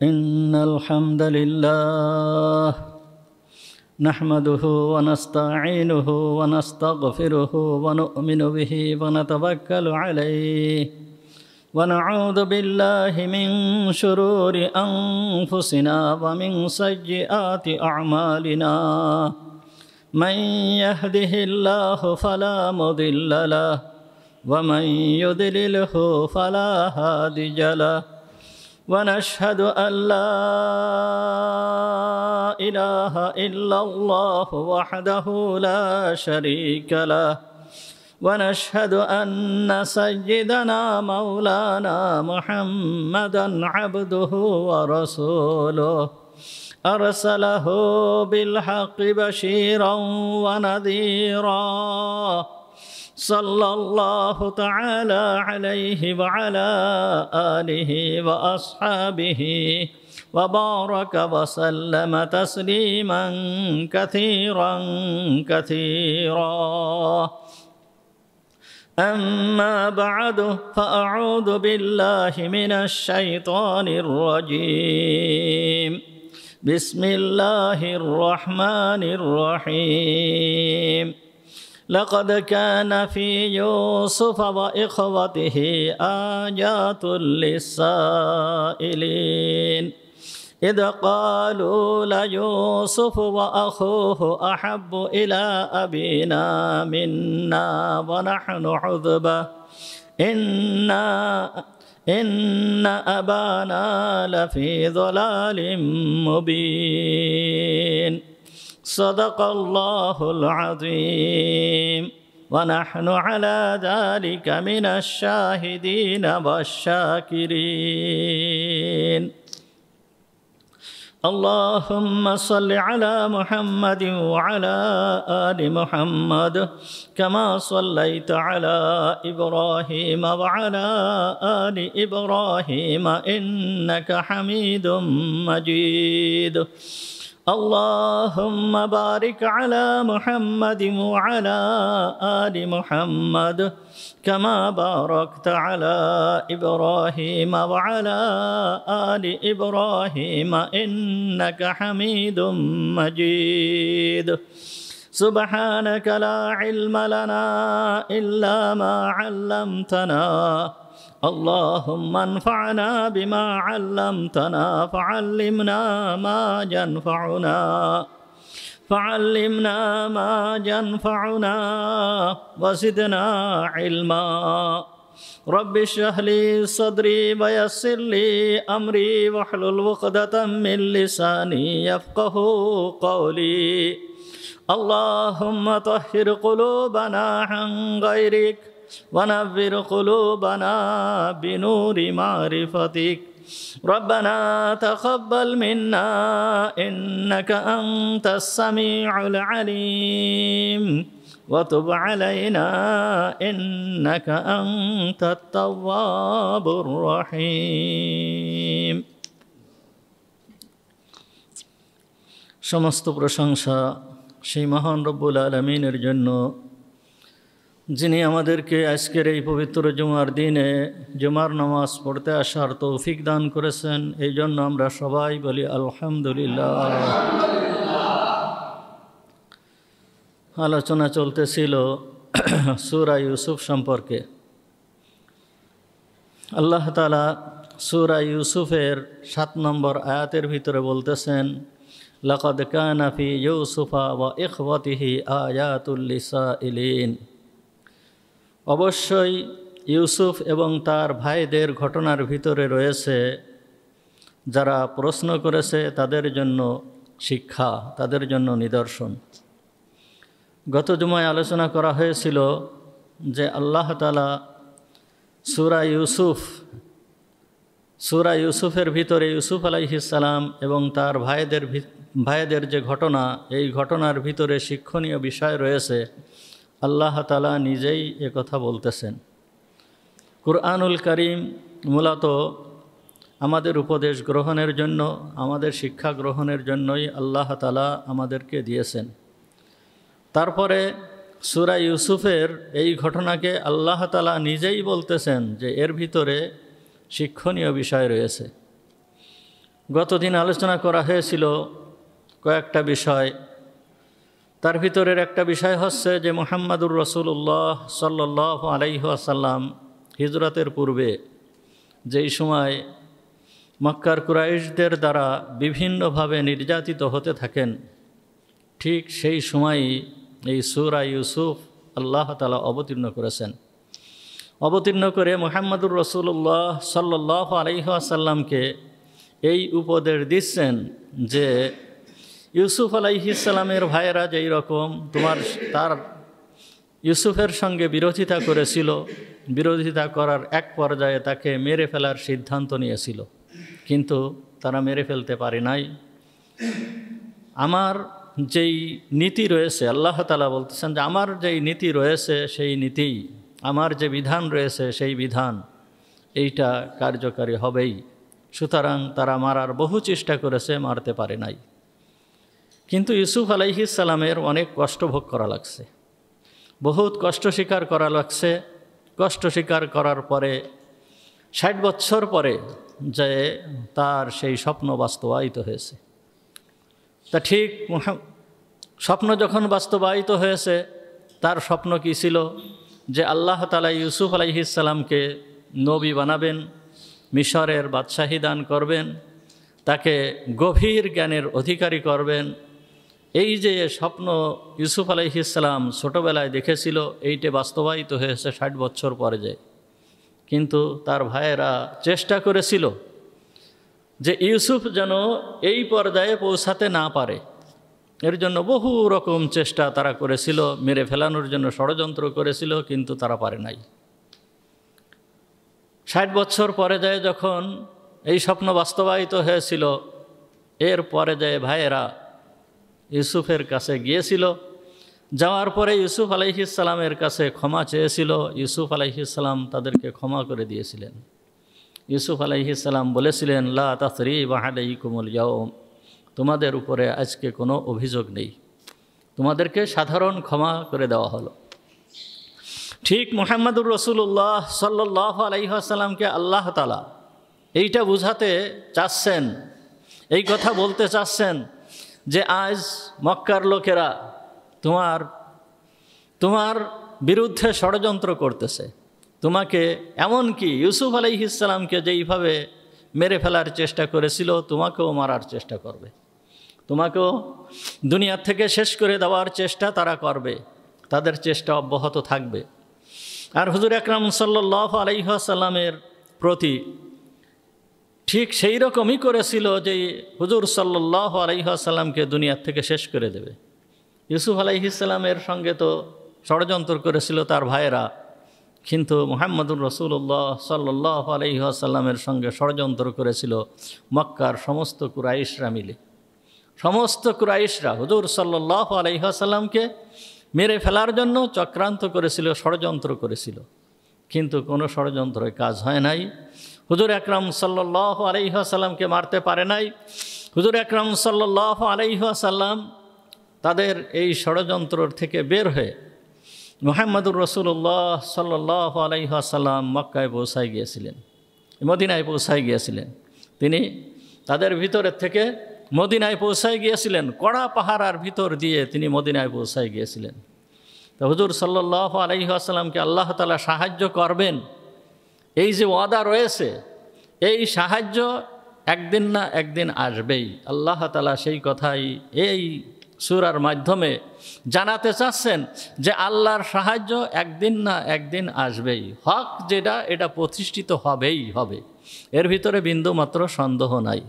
إن الحمد لله نحمده ونستعينه ونستغفره ونؤمن به ونتوكل عليه ونعوذ بالله من شرور أنفسنا ومن سيئات أعمالنا من يهده الله فلا مضل له ومن يضلله فلا هادي له ونشهد أن لا إله إلا الله وحده لا شريك له ونشهد أن سيدنا مولانا محمدا عبده ورسوله أرسله بالحق بشيرا ونذيرا صلى الله تعالى عليه وعلى آله وأصحابه وبارك وسلم تسليما كثيرا كثيرا أما بعد فأعوذ بالله من الشيطان الرجيم بسم الله الرحمن الرحيم لقد كان في يوسف وإخوته آيات للسائلين إذ قالوا ليوسف وأخوه أحب إلى أبينا منا ونحن عذبة إن أبانا لفي ضلال مبين صدق الله العظيم ونحن على ذلك من الشاهدين والشاكرين اللهم صل على محمد وعلى آل محمد كما صليت على إبراهيم وعلى آل إبراهيم إنك حميد مجيد اللهم بارك على محمد وعلى آل محمد كما باركت على إبراهيم وعلى آل إبراهيم إنك حميد مجيد سبحانك لا علم لنا إلا ما علمتنا اللهم انفعنا بما علمتنا فعلمنا ما ينفعنا وزدنا علما رب اشرح لي صدري ويسر لي أمري واحلل عقدة من لساني يفقه قولي اللهم طهر قلوبنا عن غيرك ونور قلوبنا بنور معرفتك ربنا تقبل منا إنك أنت السميع العليم وتب علينا إنك أنت التواب الرحيم সমস্ত প্রশংসা সেই মহান রব্বুল আলামিনের জন্য যিনি আমাদেরকে আজকের এই পবিত্র জুমার দিনে জুমার নামাজ পড়তে আসার তৌফিক দান করেছেন এই জন্য আমরা সবাই বলি আলহামদুলিল্লাহ। আলোচনা চলতেছিল সূরা ইউসুফ সম্পর্কে। আল্লাহ তাআলা সূরা ইউসুফের 7 নম্বর আয়াতের ভিতরে বলতেছেন লাকাদ কানা ফি ইউসুফা ওয়া ইখওয়াতিহি আয়াতুল লিসাইলিন, অবশ্যই ইউসুফ এবং তার ভাইদের ঘটনার ভিতরে রয়েছে যারা প্রশ্ন করেছে তাদের জন্য শিক্ষা, তাদের জন্য নিদর্শন। গত জুমায় আলোচনা করা হয়েছিল যে আল্লাহ তাআলা সূরা ইউসুফের ভিতরে ইউসুফ আলাইহিস সালাম এবং তার ভাইদের যে ঘটনা, এই ঘটনার ভিতরে শিক্ষণীয় বিষয় রয়েছে। আল্লাহ তাআলা নিজেই একথা বলতেছেন। কুরআনুল কারীম মূলত আমাদের উপদেশ গ্রহণের জন্য, আমাদের শিক্ষা গ্রহণের জন্যই আল্লাহ তাআলা আমাদেরকে দিয়েছেন। তারপরে সূরা ইউসুফের এই ঘটনাকে আল্লাহ তাআলা নিজেই বলতেছেন যে এর ভিতরে শিক্ষণীয় বিষয় রয়েছে। গতদিন আলোচনা করা হয়েছিল কয়েকটা বিষয়। তার ভিতরের একটা বিষয় হচ্ছে যে মুহাম্মাদুর রাসূলুল্লাহ সাল্লাল্লাহু আলাইহি ওয়াসাল্লাম হিজরতের পূর্বে যেই সময় মক্কার কুরাইশদের দ্বারা বিভিন্নভাবে নির্যাতিত হতে থাকেন, ঠিক সেই সময়ই এই সূরা ইউসুফ আল্লাহ তাআলা অবতীর্ণ করেছেন। অবতীর্ণ করে মুহাম্মাদুর রাসূলুল্লাহ সাল্লাল্লাহু আলাইহি ওয়াসাল্লামকে এই উপদেশ দিচ্ছেন যে ইউসুফ আলাইহিস সালামের ভাইয়েরা যেই রকম তার ইউসুফের সঙ্গে বিরোধিতা করেছিল, বিরোধিতা করার এক পর্যায়ে তাকে মেরে ফেলার সিদ্ধান্ত নিয়েছিল, কিন্তু তারা মেরে ফেলতে পারে নাই। আমার যেই নীতি রয়েছে, আল্লাহ তাআলা বলতেছেন যে আমার যেই নীতি রয়েছে সেই নীতি, আমার যে বিধান রয়েছে সেই বিধান এইটা কার্যকারী হবেই। সুতরাং তারা মারার বহু চেষ্টা করেছে, মারতে পারে নাই। কিন্তু ইউসুফ আলাইহিস সালামের অনেক কষ্ট ভোগ করা লাগছে, বহুত কষ্ট স্বীকার করা লাগছে। কষ্ট স্বীকার করার পরে ৬০ বছর পরে যে তার সেই স্বপ্ন বাস্তবায়িত হয়েছে। তা ঠিক স্বপ্ন যখন বাস্তবায়িত হয়েছে, তার স্বপ্ন কী ছিল? যে আল্লাহ তাআলা ইউসুফ আলাইহিস সালামকে নবী বানাবেন, মিশরের বাদশাহী দান করবেন, তাকে গভীর জ্ঞানের অধিকারী করবেন। এই যে স্বপ্ন ইউসুফ আলাইহিস সালাম ছোটোবেলায় দেখেছিল, এইটা বাস্তবায়িত হয়েছে ৬০ বছর পরে যে। কিন্তু তার ভাইয়েরা চেষ্টা করেছিল যে ইউসুফ যেন এই পর্যায়ে পৌঁছাতে না পারে, এর জন্য বহু রকম চেষ্টা তারা করেছিল, মেরে ফেলানোর জন্য ষড়যন্ত্র করেছিল, কিন্তু তারা পারে নাই। ৬০ বছর পরে যায় যখন এই স্বপ্ন বাস্তবায়িত হয়েছিল, এর পরে যায় ভাইয়েরা ইউসুফের কাছে গিয়েছিল। যাওয়ার পরে ইউসুফ আলাইহিস সালামের কাছে ক্ষমা চেয়েছিল। ইউসুফ আলাইহিস সালাম তাদেরকে ক্ষমা করে দিয়েছিলেন। ইউসুফ আলাইহিস সালাম বলেছিলেন, লা তাসরিবা আলাইকুমুল ইয়াওম, তোমাদের উপরে আজকে কোনো অভিযোগ নেই, তোমাদেরকে সাধারণ ক্ষমা করে দেওয়া হলো। ঠিক মুহাম্মাদুর রাসূলুল্লাহ সাল্লাল্লাহু আলাইহি ওয়াসাল্লামকে আল্লাহ তাআলা এইটা বুঝাতে চাচ্ছেন, এই কথা বলতে চাচ্ছেন যে আজ মক্কার লোকেরা তোমার বিরুদ্ধে ষড়যন্ত্র করতেছে, তোমাকে এমনকি ইউসুফ আলাইহিস সালামকে যেইভাবে মেরে ফেলার চেষ্টা করেছিল, তোমাকেও মারার চেষ্টা করবে, তোমাকেও দুনিয়ার থেকে শেষ করে দেওয়ার চেষ্টা তারা করবে, তাদের চেষ্টা অব্যাহত থাকবে। আর হুজুর আকরাম সাল্লাল্লাহু আলাইহি ওয়াসাল্লামের প্রতি ঠিক সেই রকমই করেছিল যে হুজুর সাল্লাল্লাহু আলাইহি ওয়াসাল্লামকে দুনিয়ার থেকে শেষ করে দেবে। ইউসুফ আলাইহিস সালামের সঙ্গে তো ষড়যন্ত্র করেছিল তার ভাইয়েরা, কিন্তু মুহাম্মাদুর রাসূলুল্লাহ সাল্লাল্লাহু আলাইহি ওয়াসাল্লামের সঙ্গে ষড়যন্ত্র করেছিল মক্কার সমস্ত কুরাইশরা মিলে। সমস্ত কুরাইশরা হুজুর সাল্লাল্লাহু আলাইহি ওয়াসাল্লামকে মেরে ফেলার জন্য চক্রান্ত করেছিল, ষড়যন্ত্র করেছিল, কিন্তু কোনো ষড়যন্ত্রের কাজ হয় নাই। হুজুর আকরাম সাল্লাল্লাহু আলাইহি ওয়াসাল্লামকে মারতে পারে নাই। হুজুর আকরাম সাল্লাল্লাহু আলাইহি ওয়াসাল্লাম তাদের এই ষড়যন্ত্র থেকে বের হয়ে মুহাম্মাদুর রাসূলুল্লাহ সাল্লাল্লাহু আলাইহি ওয়াসাল্লাম মক্কায় পৌঁছায় গিয়েছিলেন, মদিনায় পৌঁছায় গিয়েছিলেন। তিনি তাদের ভিতরের থেকে মদিনায় পৌঁছায় গিয়েছিলেন, কড়া পাহারার ভিতর দিয়ে তিনি মদিনায় পৌঁছায় গিয়েছিলেন। তো হুজুর সাল্লাল্লাহু আলাইহি ওয়াসাল্লামকে আল্লাহ তাআলা সাহায্য করবেন, এই যে ওয়াদা রয়েছে, এই সাহায্য একদিন না একদিন আসবেই। আল্লাহ তাআলা সেই কথাই এই সূরার মাধ্যমে জানাতে চাচ্ছেন যে আল্লাহর সাহায্য একদিন না একদিন আসবেই। হক যেটা, এটা প্রতিষ্ঠিত হবেই হবে, এর ভিতরে বিন্দু মাত্র সন্দেহ নাই।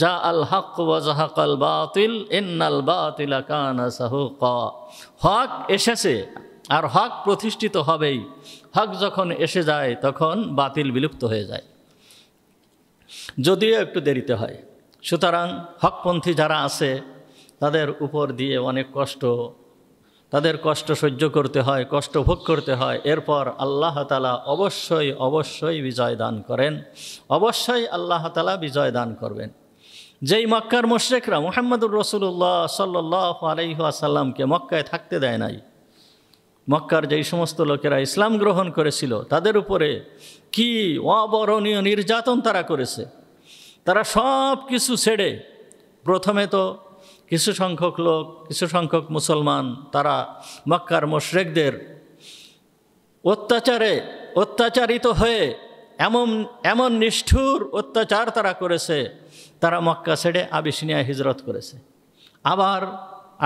যা আল হক ওয়া যাহাকাল বাতিল ইন্নাল বাতিলা কানা যাহুকা। হক এসেছে আর হক প্রতিষ্ঠিত হবেই। হক যখন এসে যায় তখন বাতিল বিলুপ্ত হয়ে যায়, যদিও একটু দেরিতে হয়। সুতরাং হকপন্থী যারা আছে তাদের উপর দিয়ে অনেক কষ্ট, তাদের কষ্ট সহ্য করতে হয়, কষ্ট ভোগ করতে হয়। এরপর আল্লাহ তাআলা অবশ্যই অবশ্যই বিজয় দান করেন, অবশ্যই আল্লাহ তাআলা বিজয় দান করবেন। যেই মক্কার মুশরিকরা মুহাম্মাদুর রাসূলুল্লাহ সাল্লাল্লাহু আলাইহি ওয়াসাল্লামকে মক্কায় থাকতে দেয় নাই, মক্কার যেই সমস্ত লোকেরা ইসলাম গ্রহণ করেছিল তাদের উপরে কি অবর্ণনীয় নির্যাতন তারা করেছে, তারা সব কিছু ছেড়ে, প্রথমে তো কিছু সংখ্যক লোক, কিছু সংখ্যক মুসলমান, তারা মক্কার মুশরিকদের অত্যাচারিত হয়ে এমন নিষ্ঠুর অত্যাচার তারা করেছে, তারা মক্কা ছেড়ে আবিসিনিয়ায় হিজরত করেছে। আবার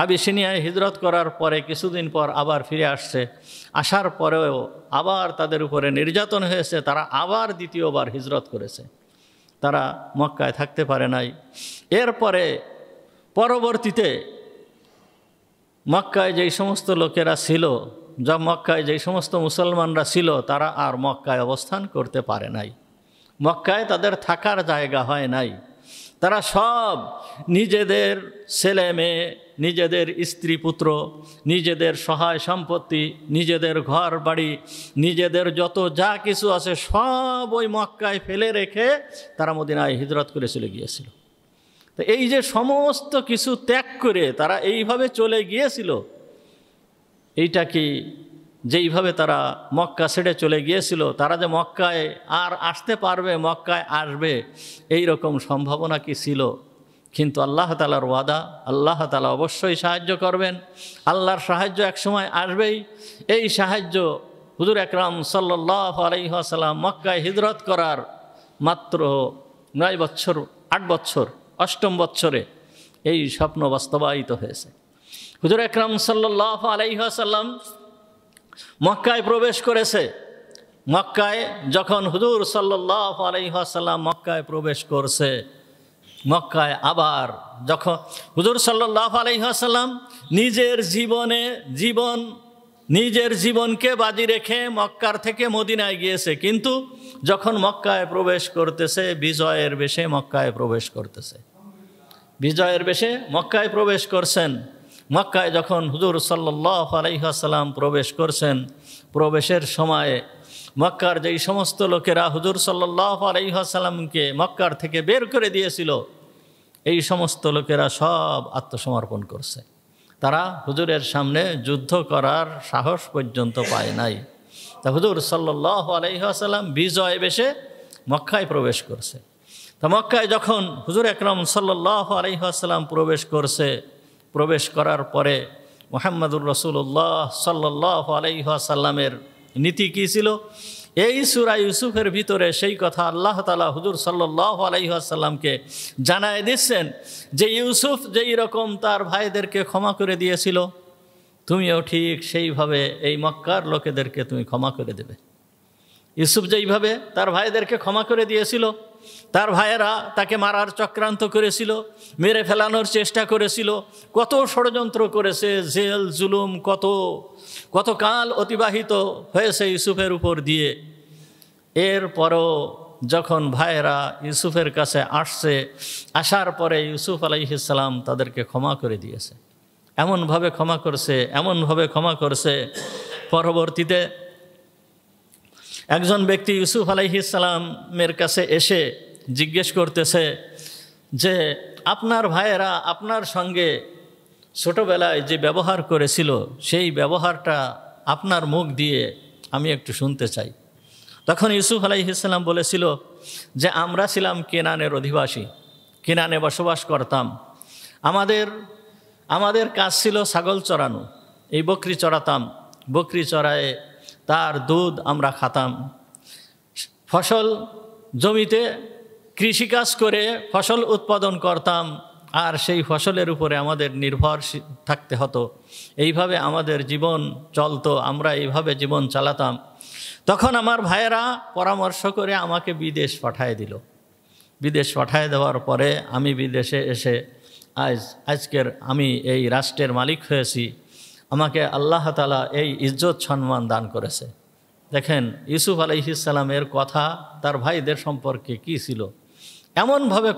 আবিসিনিয়ায় হিজরত করার পরে কিছুদিন পর আবার ফিরে আসছে। আসার পরেও আবার তাদের উপরে নির্যাতন হয়েছে, তারা আবার দ্বিতীয়বার হিজরত করেছে। তারা মক্কায় থাকতে পারে নাই। এরপরে পরবর্তীতে মক্কায় যেই সমস্ত লোকেরা ছিল, যা মক্কায় যেই সমস্ত মুসলমানরা ছিল, তারা আর মক্কায় অবস্থান করতে পারে নাই। মক্কায় তাদের থাকার জায়গা হয় নাই। তারা সব নিজেদের ছেলে মেয়ে, নিজেদের স্ত্রী পুত্র, নিজেদের সহায় সম্পত্তি, নিজেদের ঘর বাড়ি, নিজেদের যত যা কিছু আছে সব ওই মক্কায় ফেলে রেখে তারা মদিনায় হিজরত করে চলে গিয়েছিল। তো এই যে সমস্ত কিছু ত্যাগ করে তারা এইভাবে চলে গিয়েছিল, এইটা কি যেইভাবে তারা মক্কা ছেড়ে চলে গিয়েছিল, তারা যে মক্কায় আর আসতে পারবে, মক্কায় আসবে, এই রকম সম্ভাবনা কি ছিল? কিন্তু আল্লাহ তাআলার ওয়াদা, আল্লাহ তাআলা অবশ্যই সাহায্য করবেন। আল্লাহর সাহায্য একসময় আসবেই। এই সাহায্য হুজুর আকরাম সাল্লাল্লাহু আলাইহি ওয়াসাল্লাম মক্কায় হিজরত করার মাত্র 9 বছর, 8 বছর, 8ম বছরে এই স্বপ্ন বাস্তবায়িত হয়েছে। হুজুর আকরাম সাল্লাল্লাহু আলাইহি ওয়াসাল্লাম মক্কায় প্রবেশ করেছে। মক্কায় যখন হুজুর সাল্লাল্লাহু আলাইহি ওয়াসাল্লাম মক্কায় প্রবেশ করছে, মক্কায় আবার যখন হুজুর সাল্লাল্লাহু আলাইহি ওয়াসাল্লাম নিজের জীবনকে বাজি রেখে মক্কার থেকে মদিনায় গিয়েছে, কিন্তু যখন মক্কায় প্রবেশ করতেছে বিজয়ের বেশে মক্কায় প্রবেশ করতেছে, বিজয়ের বেশে মক্কায় প্রবেশ করছেন। মক্কায় যখন হুজুর সাল্লাল্লাহু আলাইহি ওয়াসাল্লাম প্রবেশ করছেন, প্রবেশের সময়ে মক্কার যেই সমস্ত লোকেরা হুজুর সাল্লাল্লাহু আলাইহি ওয়াসাল্লামকে মক্কার থেকে বের করে দিয়েছিল, এই সমস্ত লোকেরা সব আত্মসমর্পণ করছে। তারা হুজুরের সামনে যুদ্ধ করার সাহস পর্যন্ত পায় নাই। তা হুজুর সাল্লাল্লাহু আলাইহি ওয়াসাল্লাম বিজয় বেশে মক্কায় প্রবেশ করছে। তা মক্কায় যখন হুজুর আকরাম সাল্লাল্লাহু আলাইহি ওয়াসাল্লাম প্রবেশ করছে, প্রবেশ করার পরে মুহাম্মদুর রাসূলুল্লাহ সাল্লাল্লাহু আলাইহি ওয়াসাল্লামের নীতি কী ছিল, এই সূরা ইউসুফের ভিতরে সেই কথা আল্লাহ তাআলা হুজুর সাল্লাল্লাহু আলাইহি ওয়াসাল্লামকে জানায় দিচ্ছেন যে ইউসুফ যেই রকম তার ভাইদেরকে ক্ষমা করে দিয়েছিল, তুমিও ঠিক সেইভাবে এই মক্কার লোকেদেরকে তুমি ক্ষমা করে দেবে। ইউসুফ যেইভাবে তার ভাইদেরকে ক্ষমা করে দিয়েছিল, তার ভাইয়েরা তাকে মারার চক্রান্ত করেছিল, মেরে ফেলানোর চেষ্টা করেছিল, কত ষড়যন্ত্র করেছে, জেল জুলুম কত কাল অতিবাহিত হয়েছে ইউসুফের উপর দিয়ে। এরপরও যখন ভাইয়েরা ইউসুফের কাছে আসছে, আসার পরে ইউসুফ আলাইহিস সালাম তাদেরকে ক্ষমা করে দিয়েছে। এমনভাবে ক্ষমা করছে, পরবর্তীতে একজন ব্যক্তি ইউসুফ আলাইহিস সালামের কাছে এসে জিজ্ঞেস করতেছে যে আপনার ভাইয়েরা আপনার সঙ্গে ছোটোবেলায় যে ব্যবহার করেছিল, সেই ব্যবহারটা আপনার মুখ দিয়ে আমি একটু শুনতে চাই। তখন ইউসুফ আলাইহিস সালাম বলেছিল যে আমরা ছিলাম কেনানের অধিবাসী, কেনানে বসবাস করতাম। আমাদের কাজ ছিল ছাগল চড়ানো, এই বকরি চড়াতাম, বকরি চড়ায়ে তার দুধ আমরা খাতাম। ফসল জমিতে কৃষিকাজ করে ফসল উৎপাদন করতাম, আর সেই ফসলের উপরে আমাদের নির্ভর থাকতে হতো। এইভাবে আমাদের জীবন চলতো, আমরা এইভাবে জীবন চালাতাম। তখন আমার ভাইয়েরা পরামর্শ করে আমাকে বিদেশ পাঠায় দিল। বিদেশ পাঠায় দেওয়ার পরে আমি বিদেশে এসে আজকের আমি এই রাষ্ট্রের মালিক হয়েছি। আমাকে আল্লাহ তাআলা এই ইজ্জত সম্মান দান করেছে। দেখেন ইউসুফ আলাইহিস সালামের কথা তার ভাইদের সম্পর্কে কী ছিল, এমনভাবে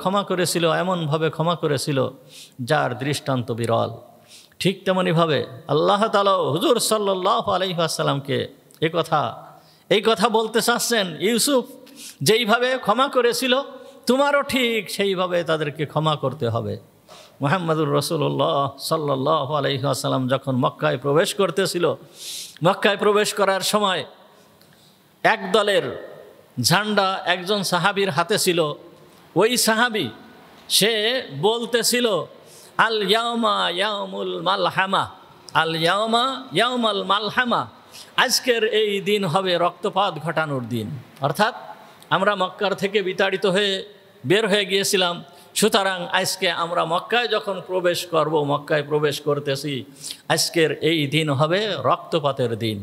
ক্ষমা করেছিল যার দৃষ্টান্ত বিরল। ঠিক তেমনইভাবে আল্লাহ তাআলা হুজুর সাল্লাল্লাহু আলাইহি ওয়াসাল্লামকে এই কথা বলতে চাচ্ছেন, ইউসুফ যেইভাবে ক্ষমা করেছিল তোমারও ঠিক সেইভাবে তাদেরকে ক্ষমা করতে হবে। মুহাম্মদুর রাসূলুল্লাহ সাল্লাল্লাহু আলাইহি ওয়াসাল্লাম যখন মক্কায় প্রবেশ করতেছিল, মক্কায় প্রবেশ করার সময় এক দলের ঝান্ডা একজন সাহাবীর হাতে ছিল, ওই সাহাবী সে বলতেছিল আল ইয়াউমা ইয়াউমুল মালহামা, আল ইয়াউমা ইয়াউমাল মালহামা, আজকের এই দিন হবে রক্তপাত ঘটানোর দিন। অর্থাৎ আমরা মক্কার থেকে বিতাড়িত হয়ে বের হয়ে গিয়েছিলাম, সুতরাং আজকে আমরা মক্কায় যখন প্রবেশ করব, মক্কায় প্রবেশ করতেছি, আজকের এই দিন হবে রক্তপাতের দিন।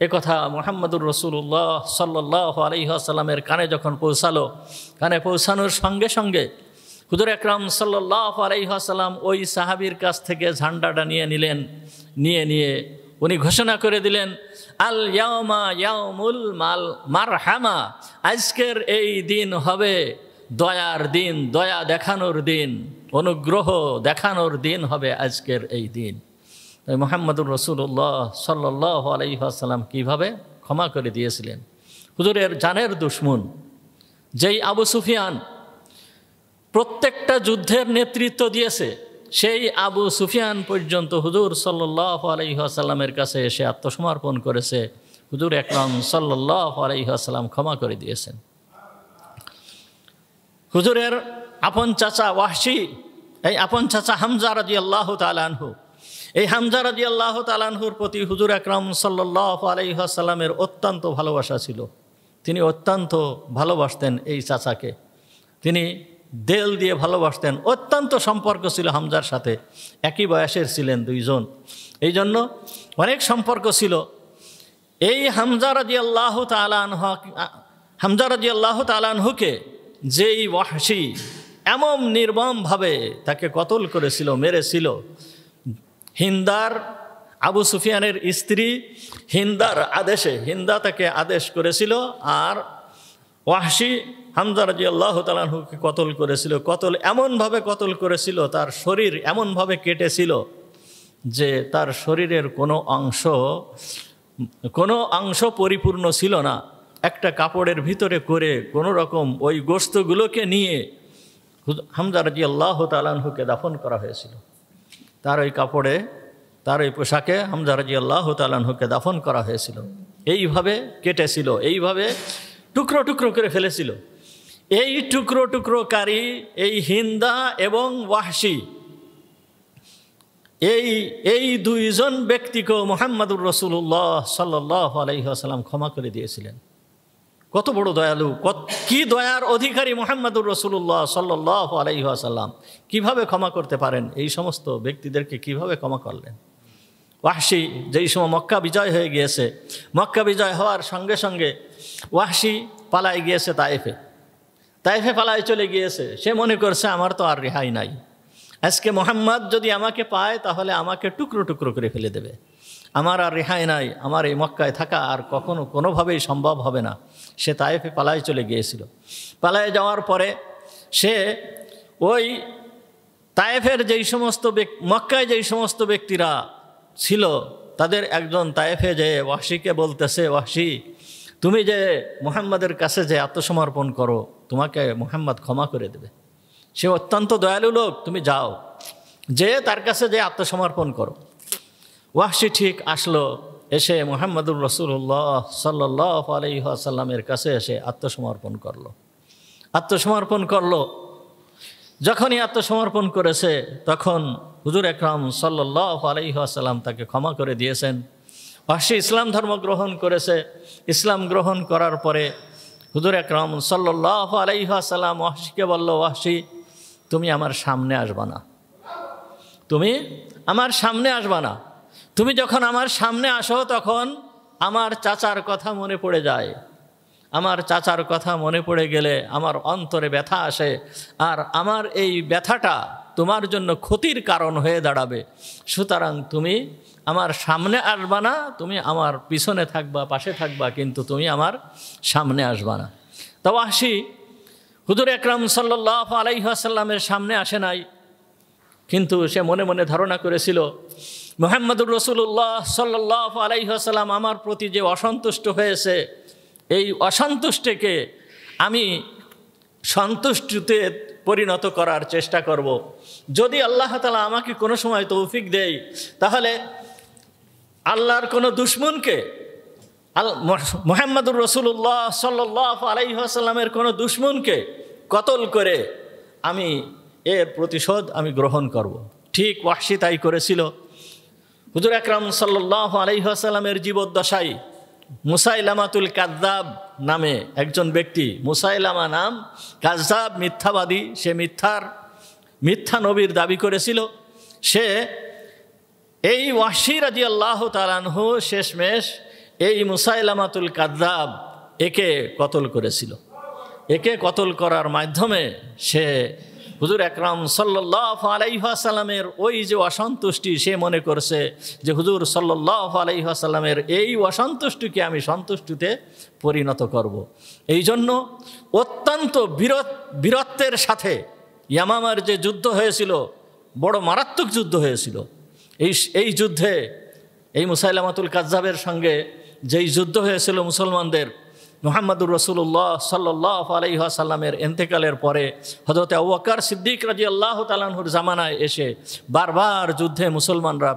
এ কথা মুহাম্মদুর রাসূলুল্লাহ সাল্লাল্লাহু আলাইহি ওয়াসাল্লামের কানে যখন পৌঁছালো, কানে পৌঁছানোর সঙ্গে সঙ্গে হুজুর আকরাম সাল্লাল্লাহু আলাইহি ওয়াসাল্লাম ওই সাহাবীর কাছ থেকে ঝান্ডাটা নিয়ে নিলেন। নিয়ে উনি ঘোষণা করে দিলেন আল ইয়াউমা ইয়াউমুল মারহামা, আজকের এই দিন হবে দয়ার দিন, দয়া দেখানোর দিন, অনুগ্রহ দেখানোর দিন হবে আজকের এই দিন। তাই মুহাম্মদুর রাসূলুল্লাহ সাল্লাল্লাহু আলাইহি ওয়াসাল্লাম কীভাবে ক্ষমা করে দিয়েছিলেন। হুজুরের জানের দুশমন যেই আবু সুফিয়ান প্রত্যেকটা যুদ্ধের নেতৃত্ব দিয়েছে, সেই আবু সুফিয়ান পর্যন্ত হুজুর সাল্লাল্লাহু আলাইহি ওয়াসাল্লামের কাছে এসে আত্মসমর্পণ করেছে। হুজুর আকরাম সাল্লাল্লাহু আলাইহি ওয়াসাল্লাম ক্ষমা করে দিয়েছেন। হুজুরের আপন চাচা ওয়াহশী, এই আপন চাচা হামজা রাদিয়াল্লাহু তাআলা আনহু, এই হামজা রাদিয়াল্লাহু তাআলা আনহুর প্রতি হুজুর আকরাম সাল্লাল্লাহু আলাইহি ওয়াসাল্লামের অত্যন্ত ভালোবাসা ছিল। তিনি অত্যন্ত ভালোবাসতেন এই চাচাকে, তিনি দেল দিয়ে ভালোবাসতেন। অত্যন্ত সম্পর্ক ছিল হামজার সাথে, একই বয়সের ছিলেন দুইজন, এই জন্য অনেক সম্পর্ক ছিল। এই হামজা রাদিয়াল্লাহু তাআলা আনহুকে যেই ওয়াহশী এমন নির্মমভাবে তাকে কতল করেছিল, মেরেছিল, হিন্দার আবু সুফিয়ানের স্ত্রী হিন্দার আদেশে, হিন্দা তাকে আদেশ করেছিল, আর ওয়াহশী হামজা রাদিয়াল্লাহু তাআলা আনহুকে কতল করেছিল। এমনভাবে কতল করেছিল, তার শরীর এমনভাবে কেটেছিল যে তার শরীরের কোনো অংশ পরিপূর্ণ ছিল না। একটা কাপড়ের ভিতরে করে কোনো রকম ওই গোশতগুলোকে নিয়ে হামজা রাদিয়াল্লাহু তাআলা আনহুকে দাফন করা হয়েছিল। তার ওই কাপড়ে, তার ওই পোশাকে হামজা রাদিয়াল্লাহু তাআলা আনহুকে দাফন করা হয়েছিল। এইভাবে কেটেছিল, এইভাবে টুকরো টুকরো করে ফেলেছিল। এই টুকরো টুকরোকারী এই হিন্দা এবং ওয়াহশী, এই দুইজন ব্যক্তিকে মুহাম্মদুর রাসূলুল্লাহ সাল্লাল্লাহু আলাইহি ওয়াসাল্লাম ক্ষমা করে দিয়েছিলেন। কত বড় দয়ালু, কি দয়ার অধিকারী মুহাম্মদুর রাসূলুল্লাহ সাল্লাল্লাহু আলাইহি ওয়াসাল্লাম! কিভাবে ক্ষমা করতে পারেন? এই সমস্ত ব্যক্তিদেরকে কিভাবে ক্ষমা করলেন? ওয়াহশী যেই সময় মক্কা বিজয় হয়ে গিয়েছে, মক্কা বিজয় হওয়ার সঙ্গে সঙ্গে ওয়াহশী পালায় গিয়েছে তায়েফে পালায় চলে গিয়েছে। সে মনে করছে আমার তো আর রেহাই নাই, আজকে মুহাম্মদ যদি আমাকে পায় তাহলে আমাকে টুকরো টুকরো করে ফেলে দেবে, আমার আর রেহাই নাই, আমার এই মক্কায় থাকা আর কোনোভাবেই সম্ভব হবে না। সে তায়েফে পালায় চলে গিয়েছিল। পালায় যাওয়ার পরে সে ওই তায়েফের মক্কায় যেই সমস্ত ব্যক্তিরা ছিল, তাদের একজন তায়েফে যে ওয়াহশীকে বলতেছে, ওয়াহশী তুমি যে মুহাম্মাদের কাছে যে আত্মসমর্পণ করো, তোমাকে মুহাম্মদ ক্ষমা করে দেবে, সে অত্যন্ত দয়ালু লোক, তুমি যাও, যে তার কাছে যে আত্মসমর্পণ করো। ওয়াহশী ঠিক আসলো, এসে মুহাম্মদুর রাসূলুল্লাহ সাল্লাল্লাহু আলাইহি ওয়াসাল্লামের কাছে এসে আত্মসমর্পণ করলো। যখনই আত্মসমর্পণ করেছে তখন হুজুর আকরাম সাল্লাল্লাহু আলাইহি ওয়াসাল্লাম তাকে ক্ষমা করে দিয়েছেন। ওয়াহশী ইসলাম ধর্ম গ্রহণ করেছে। ইসলাম গ্রহণ করার পরে হুজুর আকরাম সাল্লাল্লাহু আলাইহি ওয়াসাল্লাম ওয়াহশীকে বলল, ওয়াহশী তুমি আমার সামনে আসবা না, তুমি আমার সামনে আসবা না। তুমি যখন আমার সামনে আসো তখন আমার চাচার কথা মনে পড়ে যায়, আমার চাচার কথা মনে পড়ে গেলে আমার অন্তরে ব্যথা আসে, আর আমার এই ব্যথাটা তোমার জন্য ক্ষতির কারণ হয়ে দাঁড়াবে। সুতরাং তুমি আমার সামনে আসবা না, তুমি আমার পিছনে থাকবা, পাশে থাকবা, কিন্তু তুমি আমার সামনে আসবা না। তা ওয়াহশী হুজুর আকরাম সাল্লাল্লাহু আলাইহি ওয়াসাল্লামের সামনে আসে নাই, কিন্তু সে মনে মনে ধারণা করেছিল মুহাম্মদুর রাসূলুল্লাহ সাল্লাল্লাহু আলাইহি ওয়াসাল্লাম আমার প্রতি যে অসন্তুষ্ট হয়েছে, এই অসন্তুষ্টকে আমি সন্তুষ্টিতে পরিণত করার চেষ্টা করব। যদি আল্লাহ তাআলা আমাকে কোনো সময় তৌফিক দেয়, তাহলে আল্লাহর কোনো দুশমনকে, মুহাম্মদুর রাসূলুল্লাহ সাল্লাল্লাহু আলাইহি ওয়াসাল্লামের কোনো দুশমনকে কতল করে আমি এর প্রতিশোধ আমি গ্রহণ করব। ঠিক ওয়াহশী তাই করেছিল। হুজুর আকরাম সাল্লাল্লাহু আলাইহি ওয়াসাল্লামের জীবদ্দশায় মুসাইলামাতুল কাযযাব নামে একজন ব্যক্তি, মুসাইলামা নাম, কাযযাব মিথ্যাবাদী, সে মিথ্যা নবীর দাবি করেছিল। সে এই ওয়াহশী রাদিয়াল্লাহু তাআলা আনহু শেষমেশ এই মুসাইলামাতুল কাযযাব একে কতল করেছিল। একে কতল করার মাধ্যমে সে হুজুর আকরাম সাল্লাল্লাহু আলাইহি ওয়াসাল্লামের ওই যে অসন্তুষ্টি, সে মনে করছে যে হুজুর সাল্লাল্লাহু আলাইহি ওয়াসাল্লামের এই অসন্তুষ্টিকে আমি সন্তুষ্টিতে পরিণত করব। এই জন্য অত্যন্ত বীরত্বের সাথে ইয়ামামার যে যুদ্ধ হয়েছিল, বড় মারাত্মক যুদ্ধ হয়েছিল। এই যুদ্ধে এই মুসাইলামাতুল কাযযাবের সঙ্গে যেই যুদ্ধ হয়েছিল মুসলমানদের, মুহাম্মদুর রাসূলুল্লাহ সাল্লাল্লাহু আলাইহি ওয়াসাল্লামের ইন্তেকালের পরে হযরত আবু বকর সিদ্দিক রাদিয়াল্লাহু তাআলা আনহুর জামানায় এসে বারবার যুদ্ধে মুসলমানরা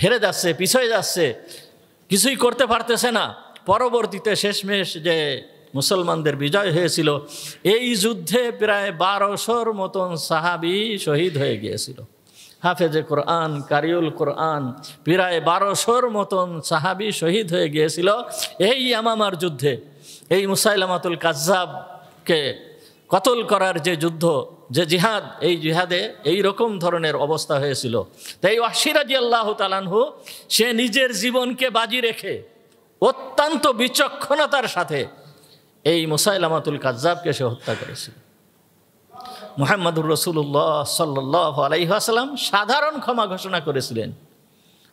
হেরে যাচ্ছে, পিছিয়ে যাচ্ছে, কিছুই করতে পারতেছে না। পরবর্তীতে শেষমেশ যে মুসলমানদের বিজয় হয়েছিল, এই যুদ্ধে প্রায় 1200 মতন সাহাবী শহীদ হয়ে গিয়েছিল। হাফেজে কোরআন, কারিউল কোরআন প্রায় 1200 মতন সাহাবী শহীদ হয়ে গিয়েছিল এই ইয়ামামার যুদ্ধে। এই মুসাইলামাতুল কাযযাবকে কতল করার যে যুদ্ধ, যে জিহাদ, এই জিহাদে এই রকম ধরনের অবস্থা হয়েছিল। তাই ওয়াহশী রাদিয়াল্লাহু তাআলা আনহু সে নিজের জীবনকে বাজি রেখে অত্যন্ত বিচক্ষণতার সাথে এই মুসাইলামাতুল কাযযাবকে সে হত্যা করেছিল। মুহাম্মদুর রাসূলুল্লাহ সাল্লাল্লাহু আলাইহি ওয়াসাল্লাম সাধারণ ক্ষমা ঘোষণা করেছিলেন।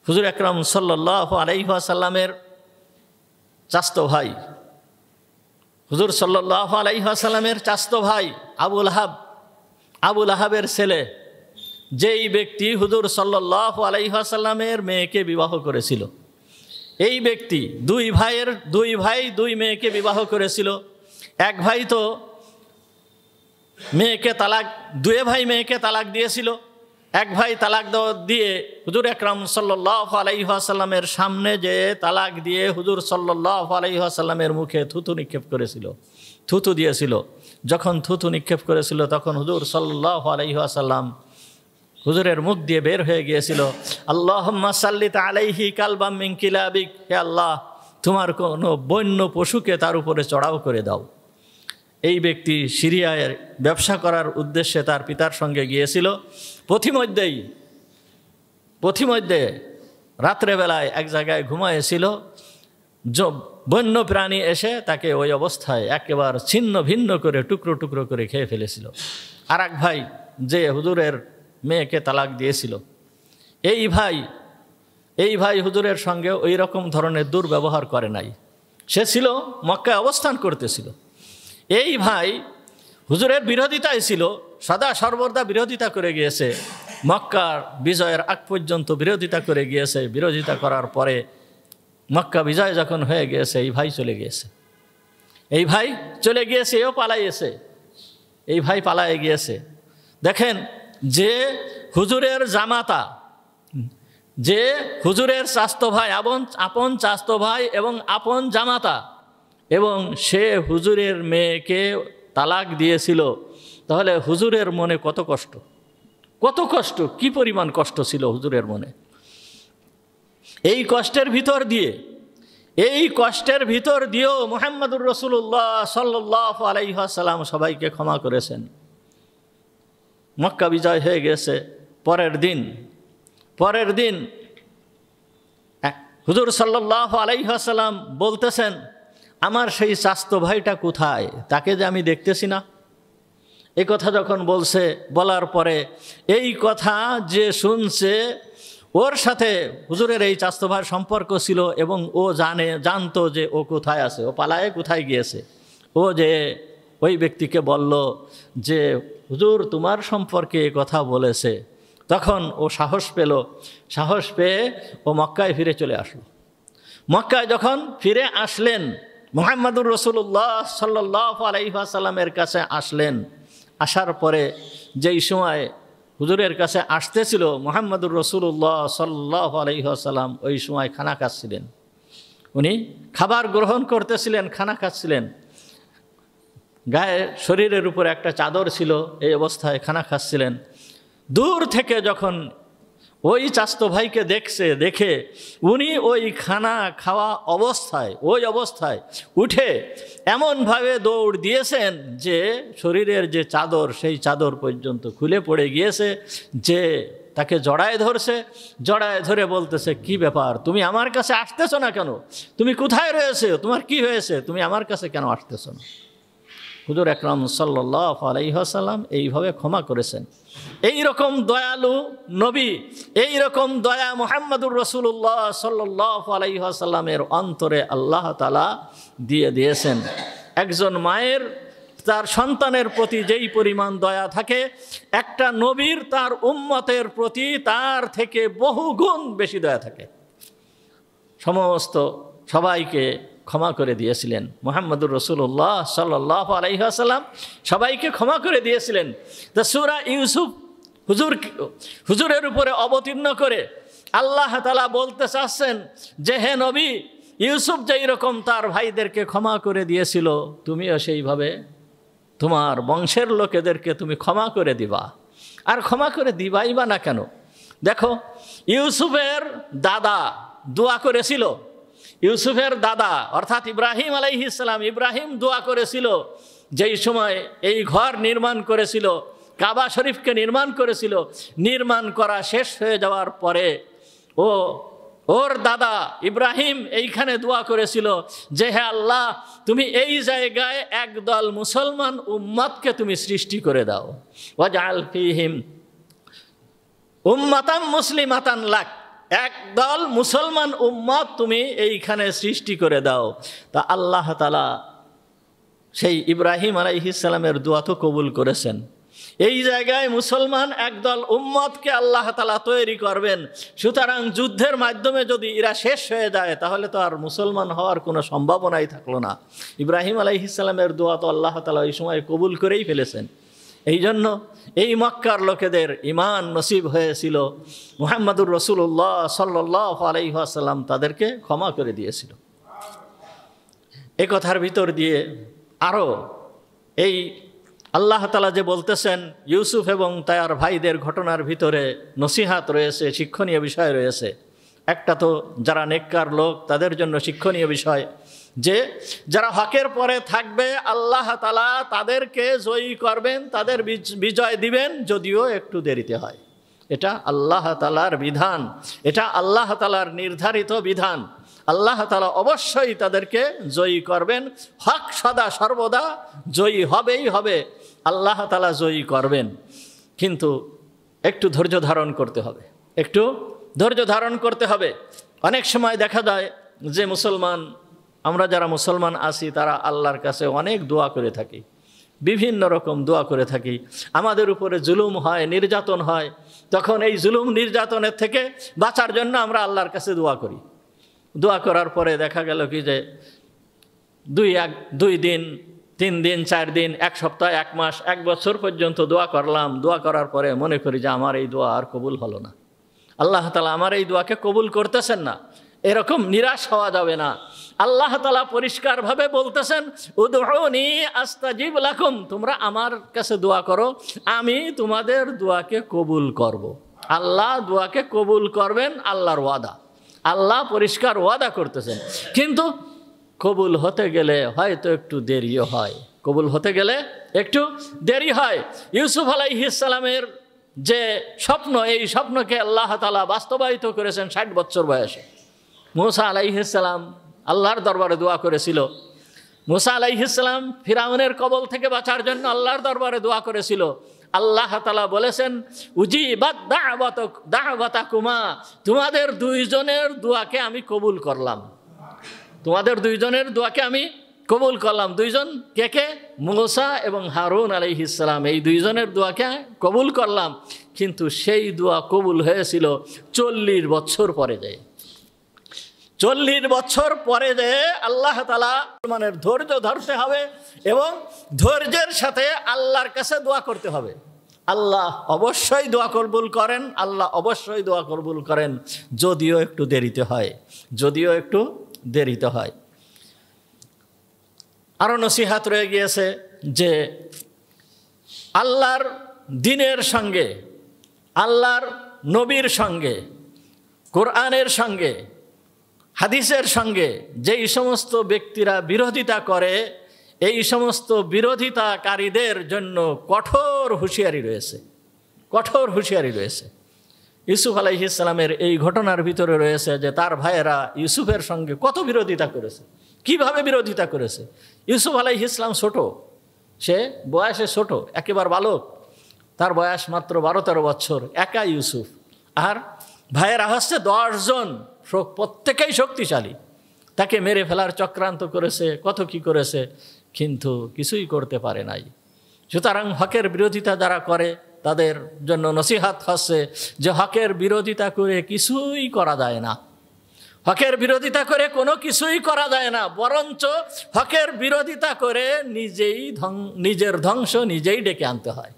হুজুর আকরাম সাল্লাল্লাহু আলাইহি ওয়াসাল্লামের চাচতো ভাই, হুজুর সাল্লাল্লাহু আলাইহি ওয়াসাল্লামের চাচতো ভাই আবু লাহাবের ছেলে, যেই ব্যক্তি হুজুর সাল্লাল্লাহু আলাইহি ওয়াসাল্লামের মেয়েকে বিবাহ করেছিল, এই ব্যক্তি দুই ভাই দুই মেয়েকে বিবাহ করেছিল। এক ভাই তো দুই ভাই মেয়েকে তালাক দিয়েছিল। এক ভাই তালাক দিয়ে হুজুর আকরাম সাল্লাল্লাহু আলাইহি ওয়াসাল্লামের সামনে যে তালাক দিয়ে হুজুর সাল্লাল্লাহু আলাইহি ওয়াসাল্লামের মুখে থুতু নিক্ষেপ করেছিল, থুতু দিয়েছিল। যখন থুতু নিক্ষেপ করেছিল তখন হুজুর সাল্লাল্লাহু আলাইহি ওয়াসাল্লাম, হুজুরের মুখ দিয়ে বের হয়ে গিয়েছিল, আল্লাহুম্মা সাল্লিত আলাইহি কালবাম মিন কিলাবিক, হে আল্লাহ তোমার কোনো বন্য পশুকে তার উপরে চড়াও করে দাও। এই ব্যক্তি সিরিয়ায় ব্যবসা করার উদ্দেশ্যে তার পিতার সঙ্গে গিয়েছিল। পথিমধ্যে রাত্রেবেলায় এক জায়গায় ঘুমাইছিল, বন্য প্রাণী এসে তাকে ওই অবস্থায় একেবারে ছিন্ন ভিন্ন করে টুকরো টুকরো করে খেয়ে ফেলেছিল। আর এক ভাই যে হুজুরের মেয়েকে তালাক দিয়েছিল, এই ভাই হুজুরের সঙ্গে ওই রকম ধরনের দুর্ব্যবহার করে নাই। সে ছিল মক্কায় অবস্থান করতেছিল। এই ভাই হুজুরের বিরোধিতায় ছিল, সদা সর্বদা বিরোধিতা করে গিয়েছে, মক্কার বিজয়ের আগ পর্যন্ত বিরোধিতা করে গিয়েছে। বিরোধিতা করার পরে মক্কা বিজয় যখন হয়ে গিয়েছে, এই ভাই চলে গিয়েছে, এও পালাইয়েছে। এই ভাই পালায়ে গিয়েছে। দেখেন, যে হুজুরের জামাতা, যে হুজুরের চাচতো ভাই, আপন চাচতো ভাই এবং আপন জামাতা, এবং সে হুজুরের মেয়েকে তালাক দিয়েছিল, তাহলে হুজুরের মনে কত কষ্ট, কি পরিমাণ কষ্ট ছিল হুজুরের মনে। এই কষ্টের ভিতর দিয়েও মুহাম্মদুর রাসূলুল্লাহ সাল্লাল্লাহু আলাইহি ওয়াসাল্লাম সবাইকে ক্ষমা করেছেন। মক্কা বিজয় হয়ে গেছে। পরের দিন হুজুর সাল্লাল্লাহু আলাইহি ওয়াসাল্লাম বলতেছেন, আমার সেই চাচতো ভাইটা কোথায়, তাকে যে আমি দেখতেছি না। এই কথা যখন বলার পরে এই কথা যে শুনছে, ওর সাথে হুজুরের এই চাচতো ভাইয়ের সম্পর্ক ছিল এবং ও জানতো যে ও কোথায় আছে, ও পালায়ে কোথায় গিয়েছে। ও যে ওই ব্যক্তিকে বলল যে হুজুর তোমার সম্পর্কে এ কথা বলেছে, তখন ও সাহস পেয়ে ও মক্কায় ফিরে চলে আসলো। মক্কায় যখন ফিরে আসলেন, মুহাম্মদুর রাসূলুল্লাহ সাল্লাল্লাহু আলাইহি ওয়াসাল্লামের কাছে আসলেন। আসার পরে যেই সময় হুজুরের কাছে আসতেছিল মুহাম্মদুর রাসূলুল্লাহ সাল্লাল্লাহু আলাইহি ওয়াসাল্লাম, ওই সময় খানা খাচ্ছিলেন। উনি খাবার গ্রহণ করতেছিলেন, খানা খাচ্ছিলেন। গায়ে শরীরের উপরে একটা চাদর ছিল, এই অবস্থায় খানা খাচ্ছিলেন। দূর থেকে যখন ওই চাচতো ভাইকে দেখে উনি ওই খানা খাওয়া অবস্থায় ওই অবস্থায় উঠে এমনভাবে দৌড় দিয়েছেন যে শরীরের যে চাদর সেই চাদর পর্যন্ত খুলে পড়ে গিয়েছে, যে তাকে জড়ায় ধরে বলতেছে, কি ব্যাপার, তুমি আমার কাছে আসতেছো না কেন? তুমি কোথায় রয়েছে? তোমার কি হয়েছে? তুমি আমার কাছে কেন আসতেছো না? হুজুর আকরাম সাল্লাল্লাহু আলাইহি ওয়াসাল্লাম এইভাবে ক্ষমা করেছেন। এই রকম দয়ালু নবী, এই রকম দয়া মুহাম্মদুর রাসূলুল্লাহ সাল্লাল্লাহু আলাইহি ওয়াসাল্লামের অন্তরে আল্লাহ তাআলা দিয়েছেন। একজন মায়ের তার সন্তানের প্রতি যেই পরিমাণ দয়া থাকে, একটা নবীর তার উম্মতের প্রতি তার থেকে বহুগুণ বেশি দয়া থাকে। সমস্ত সবাইকে ক্ষমা করে দিয়েছিলেন মুহাম্মদুর রাসূলুল্লাহ সাল্লাল্লাহু আলাইহি ওয়াসাল্লাম, সবাইকে ক্ষমা করে দিয়েছিলেন। তো সূরা ইউসুফ হুজুরের উপরে অবতীর্ণ করে আল্লাহ তাআলা বলতে চাচ্ছেন যে, হে নবী, ইউসুফ যেই রকম তার ভাইদেরকে ক্ষমা করে দিয়েছিল, তুমিও সেইভাবে তোমার বংশের লোকেদেরকে তুমি ক্ষমা করে দিবা। আর ক্ষমা করে দিবাই বা না কেন? দেখো, ইউসুফের দাদা দোয়া করেছিল, ইউসুফের দাদা অর্থাৎ ইব্রাহিম আলাইহিস সালাম, ইব্রাহিম দোয়া করেছিল যেই সময় এই ঘর নির্মাণ করেছিল, কাবা শরীফকে নির্মাণ করেছিল, নির্মাণ করা শেষ হয়ে যাওয়ার পরে ওর দাদা ইব্রাহিম এইখানে দোয়া করেছিল যে, হে আল্লাহ, তুমি এই জায়গায় একদল মুসলমান উম্মতকে তুমি সৃষ্টি করে দাও, ওয়াজআল ফীহিম উম্মাতাম মুসলিমাতান লাক, একদল মুসলমান উম্মত তুমি এইখানে সৃষ্টি করে দাও। তা আল্লাহ তাআলা সেই ইব্রাহিম আলাইহিস সালামের দোয়া তো কবুল করেছেন। এই জায়গায় মুসলমান একদল উম্মতকে আল্লাহ তাআলা তৈরি করবেন। সুতরাং যুদ্ধের মাধ্যমে যদি এরা শেষ হয়ে যায় তাহলে তো আর মুসলমান হওয়ার কোনো সম্ভাবনাই থাকলো না। ইব্রাহিম আলাইহিস সালামের দোয়া তো আল্লাহ তাআলা ওই সময় কবুল করেই ফেলেছেন। এই জন্য এই মক্কার লোকেদের ঈমান নসিব হয়েছিল, মুহাম্মদুর রাসূলুল্লাহ সাল্লাল্লাহু আলাইহি ওয়াসাল্লাম তাদেরকে ক্ষমা করে দিয়েছিল। এই কথার ভিতর দিয়ে আরও এই আল্লাহ তাআলা যে বলতেছেন, ইউসুফ এবং তার ভাইদের ঘটনার ভিতরে নসিহাত রয়েছে, শিক্ষণীয় বিষয় রয়েছে। একটা তো যারা নেককার লোক তাদের জন্য শিক্ষণীয় বিষয় যে যারা হকের পরে থাকবে আল্লাহ তাআলা তাদেরকে জয়ী করবেন, তাদের বিজয় দিবেন, যদিও একটু দেরিতে হয়। এটা আল্লাহ তাআলার বিধান, এটা আল্লাহ তাআলার নির্ধারিত বিধান। আল্লাহ তাআলা অবশ্যই তাদেরকে জয়ী করবেন, হক সদা সর্বদা জয়ী হবেই হবে, আল্লাহ তাআলা জয়ী করবেন। কিন্তু একটু ধৈর্য ধারণ করতে হবে, একটু ধৈর্য ধারণ করতে হবে। অনেক সময় দেখা যায় যে আমরা যারা মুসলমান আছি তারা আল্লাহর কাছে অনেক দোয়া করে থাকি, বিভিন্ন রকম দোয়া করে থাকি। আমাদের উপরে জুলুম হয়, নির্যাতন হয়, তখন এই জুলুম নির্যাতনের থেকে বাঁচার জন্য আমরা আল্লাহর কাছে দোয়া করি। দোয়া করার পরে দেখা গেল কি যে 2 দিন 3 দিন 4 দিন 1 সপ্তাহ 1 মাস 1 বছর পর্যন্ত দোয়া করলাম। দোয়া করার পরে মনে করি যে আমার এই দোয়া আর কবুল হলো না, আল্লাহ তাআলা আমার এই দোয়াকে কবুল করতেছেন না। এরকম নিরাশ হওয়া যাবে না। আল্লাহ তাআলা পরিষ্কারভাবে বলতেছেন, উদউনি আস্তাজিব লাকুম, তোমরা আমার কাছে দোয়া করো, আমি তোমাদের দোয়াকে কবুল করব। আল্লাহ দোয়াকে কবুল করবেন, আল্লাহর ওয়াদা, আল্লাহ পরিষ্কার ওয়াদা করতেছেন। কিন্তু কবুল হতে গেলে হয়তো একটু দেরিও হয়, কবুল হতে গেলে একটু দেরি হয়। ইউসুফ আলাইহিস সালামের যে স্বপ্ন, এই স্বপ্নকে আল্লাহ তাআলা বাস্তবায়িত করেছেন 60 বছর বয়সে। মুসা আলাইহিস সালাম আল্লাহর দরবারে দোয়া করেছিল। মুসা আলাইহিস সালাম ফিরাউনের কবল থেকে বাঁচার জন্য আল্লাহর দরবারে দোয়া করেছিল। আল্লাহ তাআলা বলেছেন, উজিবাত দাওয়াতাকুমা, তোমাদের 2 জনের দোয়াকে আমি কবুল করলাম, তোমাদের 2 জনের দোয়াকে আমি কবুল করলাম। 2 জন কে? মুসা এবং হারুন আলাইহিস সালাম, এই 2 জনের দোয়াকে কবুল করলাম। কিন্তু সেই দোয়া কবুল হয়েছিল 40 বছর পরে যায়। 40 বছর পরে যে আল্লাহ তাআলা মুসলমানের ধৈর্য ধরতে হবে এবং ধৈর্যের সাথে আল্লাহর কাছে দোয়া করতে হবে। আল্লাহ অবশ্যই দোয়া কবুল করেন, আল্লাহ অবশ্যই দোয়া কবুল করেন, যদিও একটু দেরিতে হয়, যদিও একটু দেরিতে হয়। আরও নসিহাত রয়ে গিয়েছে যে আল্লাহর দ্বীনের সঙ্গে, আল্লাহর নবীর সঙ্গে, কোরআনের সঙ্গে, হাদিসের সঙ্গে যেই সমস্ত ব্যক্তিরা বিরোধিতা করে, এই সমস্ত বিরোধিতাকারীদের জন্য কঠোর হুঁশিয়ারি রয়েছে, কঠোর হুঁশিয়ারি রয়েছে। ইউসুফ আলাইহিস সালামের এই ঘটনার ভিতরে রয়েছে যে তার ভাইয়েরা ইউসুফের সঙ্গে কত বিরোধিতা করেছে, কিভাবে বিরোধিতা করেছে। ইউসুফ আলাইহিস সালাম ছোট, সে বয়সে ছোট, একেবারে বালক, তার বয়স মাত্র 12-13 বছর, একা ইউসুফ। আর ভাইয়েরা হচ্ছে 10 জন, প্রত্যেকেই শক্তিশালী, তাকে মেরে ফেলার চক্রান্ত করেছে, কত কি করেছে, কিন্তু কিছুই করতে পারে নাই। সুতরাং হকের বিরোধিতা যারা করে তাদের জন্য নসিহাত হচ্ছে যে হকের বিরোধিতা করে কিছুই করা যায় না, হকের বিরোধিতা করে কোনো কিছুই করা যায় না, বরঞ্চ হকের বিরোধিতা করে নিজের ধ্বংস নিজেই ডেকে আনতে হয়।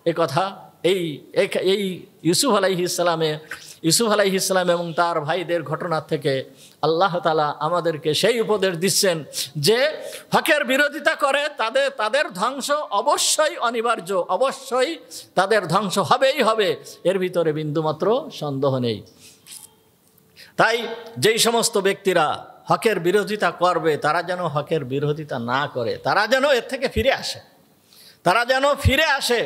এ কথা এই ইউসুফ আলাইহিস সালাম এবং তার ভাইদের ঘটনা থেকে আল্লাহ তাআলা আমাদেরকে সেই উপদেশ দিচ্ছেন যে হকের বিরোধিতা করে তাদের ধ্বংস অবশ্যই অনিবার্য, অবশ্যই তাদের ধ্বংস হবেই হবে, এর ভিতরে বিন্দুমাত্র সন্দেহ নেই। তাই যেই সমস্ত ব্যক্তিরা হকের বিরোধিতা করবে তারা যেন হকের বিরোধিতা না করে, তারা যেন এর থেকে ফিরে আসে, তারা যেন ফিরে আসে।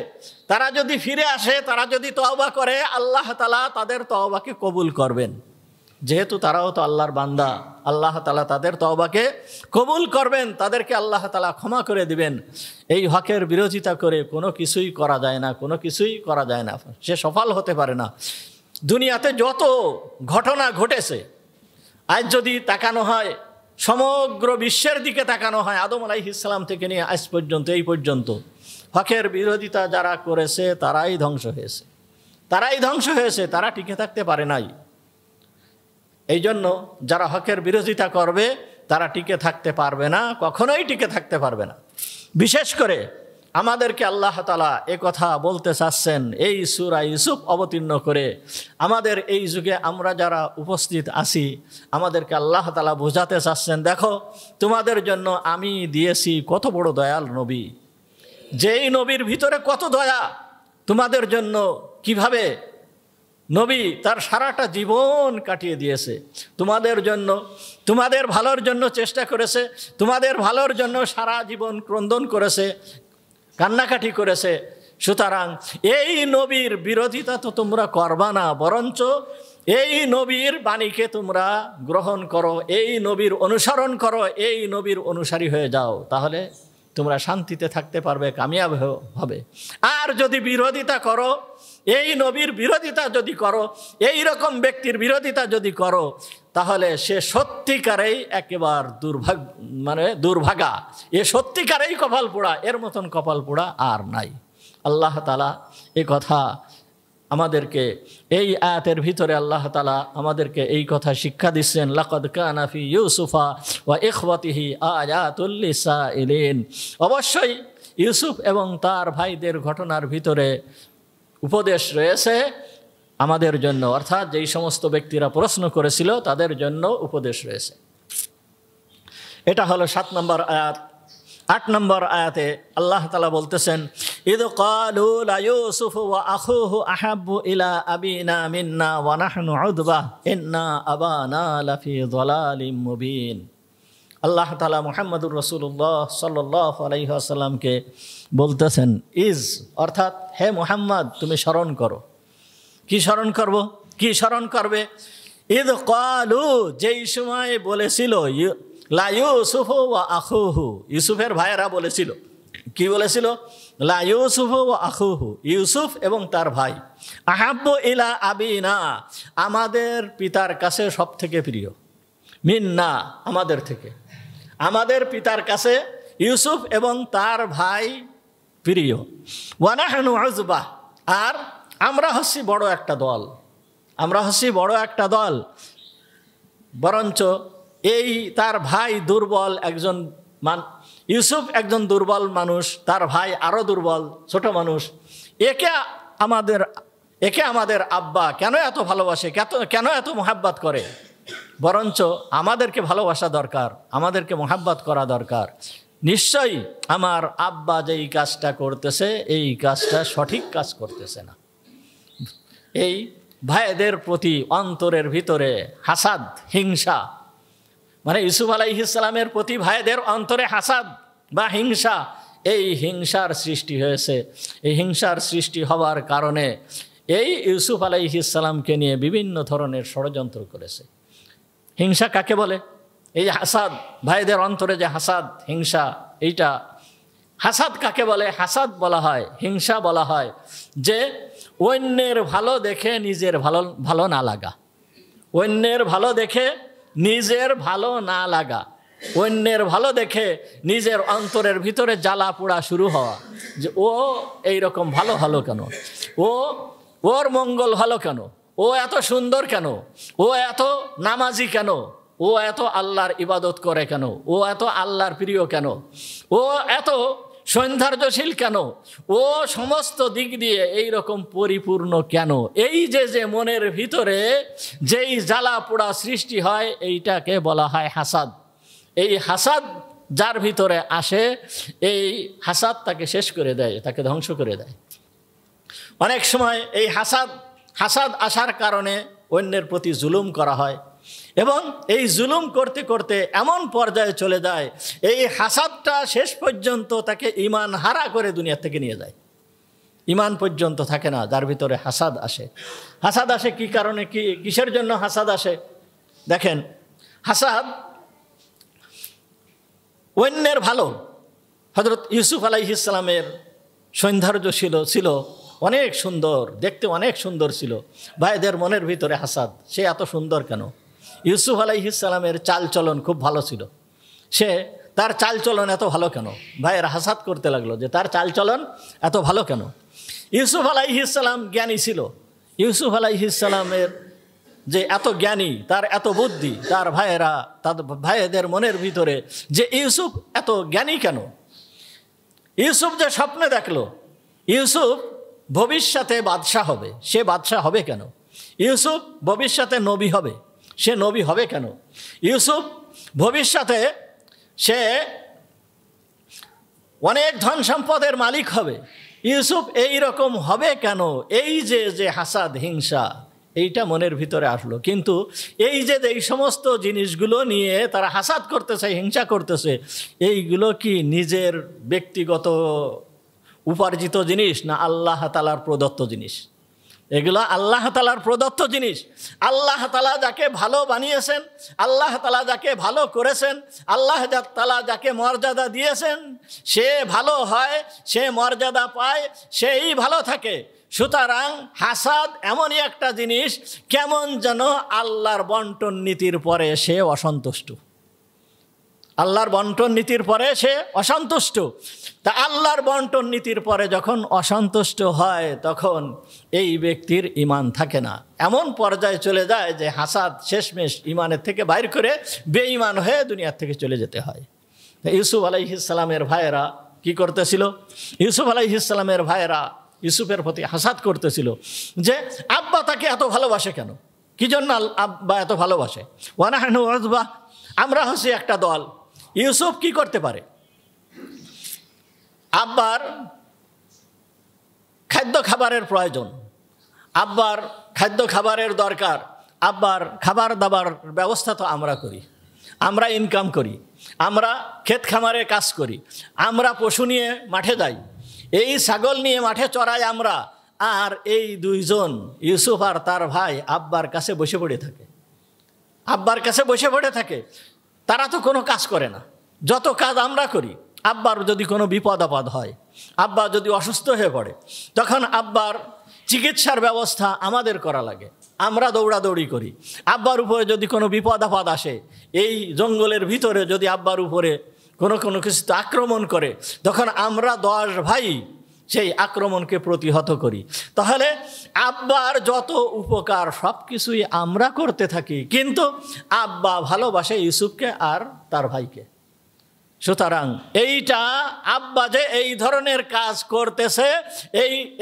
তারা যদি ফিরে আসে, তারা যদি তওবা করে, আল্লাহ তাআলা তাদের তওবাকে কবুল করবেন। যেহেতু তারাও তো আল্লাহর বান্দা, আল্লাহ তাআলা তাদের তওবাকে কবুল করবেন, তাদেরকে আল্লাহ তাআলা ক্ষমা করে দিবেন। এই হকের বিরোধিতা করে কোনো কিছুই করা যায় না, কোনো কিছুই করা যায় না, সে সফল হতে পারে না। দুনিয়াতে যত ঘটনা ঘটেছে, আজ যদি তাকানো হয়, সমগ্র বিশ্বের দিকে তাকানো হয়, আদম আলাইহিস সালাম থেকে নিয়ে আজ পর্যন্ত, এই পর্যন্ত হকের বিরোধিতা যারা করেছে তারাই ধ্বংস হয়েছে, তারাই ধ্বংস হয়েছে, তারা টিকে থাকতে পারে নাই। এই জন্য যারা হকের বিরোধিতা করবে তারা টিকে থাকতে পারবে না, কখনোই টিকে থাকতে পারবে না। বিশেষ করে আমাদেরকে আল্লাহ তাআলা এ কথা বলতে চাচ্ছেন এই সূরা ইউসুফ অবতীর্ণ করে। আমাদের এই যুগে আমরা যারা উপস্থিত আছি, আমাদেরকে আল্লাহ তাআলা বোঝাতে চাচ্ছেন, দেখো তোমাদের জন্য আমি দিয়েছি কত বড় দয়াল নবী, যেই নবীর ভিতরে কত দয়া তোমাদের জন্য, কিভাবে নবী তার সারাটা জীবন কাটিয়ে দিয়েছে তোমাদের জন্য, তোমাদের ভালোর জন্য চেষ্টা করেছে, তোমাদের ভালোর জন্য সারা জীবন ক্রন্দন করেছে, কান্নাকাটি করেছে। সুতরাং এই নবীর বিরোধিতা তো তোমরা করবা না, বরঞ্চ এই নবীর বাণীকে তোমরা গ্রহণ করো, এই নবীর অনুসরণ করো, এই নবীর অনুসারী হয়ে যাও, তাহলে তোমরা শান্তিতে থাকতে পারবে, কামিয়াব হবে। আর যদি বিরোধিতা করো, এই নবীর বিরোধিতা যদি করো, এই রকম ব্যক্তির বিরোধিতা যদি করো, তাহলে সে সত্যিকারেই একেবারে দুর্ভাগা, এ সত্যিকারেই কপাল পোড়া, এর মতন কপাল পোড়া আর নাই। আল্লাহ তাআলা এই কথা আমাদেরকে, এই আয়াতের ভিতরে আল্লাহ তাআলা আমাদেরকে এই কথা শিক্ষা দিচ্ছেন, লাকাদ কানা ফি ইউসুফা ওয়া ইখওয়াতিহি আয়াতুল লিসাইলিন। অবশ্যই ইউসুফ এবং তার ভাইদের ঘটনার ভিতরে উপদেশ রয়েছে আমাদের জন্য, অর্থাৎ যেই সমস্ত ব্যক্তিরা প্রশ্ন করেছিল তাদের জন্য উপদেশ রয়েছে। এটা হলো 7 নম্বর আয়াত। 8 নম্বর আয়াতে আল্লাহ তাআলা বলতেছেন, ইদ ক্বালু লা ইউসুফু ওয়া আখুহু আহাব্বু ইলা আবিনা মিন্না ওয়া নাহনু উদবা ইন্না আবানা লাফি যালালিম মুবিন। আল্লাহ তাআলা মুহাম্মদুর রাসূলুল্লাহ সাল্লাল্লাহু আলাইহি ওয়াসাল্লামকে বলতেছেন, ইজ অর্থাৎ হে মুহাম্মদ তুমি স্মরণ করো। কি স্মরণ করব? কি স্মরণ করবে? ইদ ক্বালু যেই সময় বলেছিল, লা ইউসুফু ওয়া আখুহু ইউসুফের ভাইয়েরা বলেছিল, কি বলেছিল? লা ইউসুফু ওয়া আখুহু ইউসুফ এবং তার ভাই, আহাব্বু ইলা আবিনা আমাদের পিতার কাছে সব থেকে প্রিয়, মিন্না আমাদের থেকে, আমাদের পিতার কাছে ইউসুফ এবং তার ভাই প্রিয়, ওয়া নাহনু উযবা আর আমরা হচ্ছি বড় একটা দল, আমরা হচ্ছি বড় একটা দল। বরঞ্চ এই তার ভাই দুর্বল একজন ইউসুফ একজন দুর্বল মানুষ, তার ভাই আরও দুর্বল ছোট মানুষ, একে আমাদের আব্বা কেন এত ভালোবাসে, কেন এত মোহাব্বত করে? বরঞ্চ আমাদেরকে ভালোবাসা দরকার, আমাদেরকে মোহাব্বত করা দরকার। নিশ্চয়ই আমার আব্বা যেই কাজটা করতেছে এই কাজটা সঠিক কাজ করতেছে না। এই ভাইদের প্রতি অন্তরের ভিতরে হাসাদ, হিংসা, মানে ইউসুফ আলাইহিস সালামের প্রতি ভাইদের অন্তরে হাসাদ বা হিংসা, এই হিংসার সৃষ্টি হয়েছে। এই হিংসার সৃষ্টি হওয়ার কারণে এই ইউসুফ আলাইহিস সালামকে নিয়ে বিভিন্ন ধরনের ষড়যন্ত্র করেছে। হিংসা কাকে বলে? এই হাসাদ, ভাইদের অন্তরে যে হাসাদ, হিংসা, এইটা হাসাদ কাকে বলে? হাসাদ বলা হয়, হিংসা বলা হয় যে অন্যের ভালো দেখে নিজের ভালো না লাগা, অন্যের ভালো দেখে নিজের ভালো না লাগা, অন্যের ভালো দেখে নিজের অন্তরের ভিতরে জ্বালা পোড়া শুরু হওয়া, যে ও এইরকম ভালো হলো কেন, ওর মঙ্গল হলো কেন, ও এত সুন্দর কেন, ও এত নামাজি কেন, ও এত আল্লাহর ইবাদত করে কেন, ও এত আল্লাহর প্রিয় কেন, ও এত সৌন্দর্যশীল কেন, ও সমস্ত দিক দিয়ে এই রকম পরিপূর্ণ কেন, এই যে মনের ভিতরে যেই জ্বালা পোড়া সৃষ্টি হয় এইটাকে বলা হয় হাসাদ। এই হাসাদ যার ভিতরে আসে, এই হাসাদ তাকে শেষ করে দেয়, তাকে ধ্বংস করে দেয়। অনেক সময় এই হাসাদ আসার কারণে অন্যের প্রতি জুলুম করা হয়, এবং এই জুলুম করতে করতে এমন পর্যায়ে চলে যায়, এই হাসাদটা শেষ পর্যন্ত তাকে ঈমান হারা করে দুনিয়া থেকে নিয়ে যায়। ঈমান পর্যন্ত থাকে না যার ভিতরে হাসাদ আসে। হাসাদ আসে কি কারণে, কিসের জন্য হাসাদ আসে? দেখেন, হাসাদ অন্যের ভালো। হযরত ইউসুফ আলাইহিস সালামের সৌন্দর্য ছিল অনেক সুন্দর, দেখতে অনেক সুন্দর ছিল। ভাইদের মনের ভিতরে হাসাদ, সে এত সুন্দর কেন? ইউসুফ আলাইহিস সালামের চালচলন খুব ভালো ছিল, তার চালচলন এত ভালো কেন? ভাইয়ের হাসাদ করতে লাগলো যে তার চালচলন এত ভালো কেন? ইউসুফ আলাইহিস সালাম জ্ঞানী ছিল। ইউসুফ আলাইহিস সালামের যে এত জ্ঞানী, তার এত বুদ্ধি, তার ভাইদের মনের ভিতরে যে ইউসুফ এত জ্ঞানী কেন? ইউসুফ যে স্বপ্নে দেখলো ইউসুফ ভবিষ্যতে বাদশাহ হবে, সে বাদশাহ হবে কেন? ইউসুফ ভবিষ্যতে নবী হবে, সে নবী হবে কেন? ইউসুফ ভবিষ্যতে সে অনেক ধন সম্পদের মালিক হবে, ইউসুফ এই রকম হবে কেন? এই যে হাসাদ, হিংসা, এইটা মনের ভিতরে আসলো। কিন্তু এই সমস্ত জিনিসগুলো নিয়ে তারা হাসাদ করতেছে, হিংসা করতেছে, এইগুলো কি নিজের ব্যক্তিগত উপার্জিত জিনিস না আল্লাহ তাআলার প্রদত্ত জিনিস? এগুলো আল্লাহ তাআলার প্রদত্ত জিনিস। আল্লাহ তাআলা যাকে ভালো বানিয়েছেন, আল্লাহ তাআলা যাকে ভালো করেছেন, আল্লাহ তাআলা যাকে মর্যাদা দিয়েছেন, সে ভালো হয়, সে মর্যাদা পায়, সেই ভালো থাকে। সুতরাং হাসাদ এমনই একটা জিনিস, কেমন যেন আল্লাহর বন্টন নীতির পরে সে অসন্তুষ্ট, আল্লাহর বন্টন নীতির পরে সে অসন্তুষ্ট। তা আল্লাহর বন্টন নীতির পরে যখন অসন্তুষ্ট হয়, তখন এই ব্যক্তির ঈমান থাকে না, এমন পর্যায়ে চলে যায় যে হাসাদ শেষমেশ ঈমানের থেকে বাইর করে বেঈমান হয়ে দুনিয়ার থেকে চলে যেতে হয়। ইউসুফ আলাইহিস সালামের ভাইয়েরা কি করতেছিল? ইউসুফ আলাইহিস সালামের ভাইয়েরা ইউসুফের প্রতি হাসাদ করতেছিল যে আব্বা তাকে এত ভালোবাসে কেন, কি জন্য আব্বা এত ভালোবাসে? ওয়ানাহনু উযবা, আমরা হচ্ছি একটা দল। ইউসুফ কি করতে পারে? আব্বার খাদ্য খাবারের প্রয়োজন, আব্বার খাদ্য খাবারের দরকার, আব্বার খাবার দাবার ব্যবস্থা তো আমরা করি, আমরা ইনকাম করি, আমরা ক্ষেত খামারে কাজ করি, আমরা পশু নিয়ে মাঠে যাই, এই ছাগল নিয়ে মাঠে চড়াই আমরা। আর এই দুইজন ইউসুফ আর তার ভাই আব্বার কাছে বসে পড়ে থাকে, আব্বার কাছে বসে পড়ে থাকে। তারা তো কোনো কাজ করে না, যত কাজ আমরা করি। আব্বার যদি কোনো বিপদ আপদ হয়, আব্বা যদি অসুস্থ হয়ে পড়ে, তখন আব্বার চিকিৎসার ব্যবস্থা আমাদের করা লাগে, আমরা দৌড়াদৌড়ি করি। আব্বার উপরে যদি কোনো বিপদ আপদ আসে, এই জঙ্গলের ভিতরে যদি আব্বার উপরে কোনো কিছুতে আক্রমণ করে, তখন আমরা 10 ভাই সেই আক্রমণকে প্রতিহত করি। তাহলে আব্বার যত উপকার সব কিছুই আমরা করতে থাকি, কিন্তু আব্বা ভালোবাসে ইউসুফকে আর তার ভাইকে। সুতরাং এইটা আব্বা যে এই ধরনের কাজ করতেছে,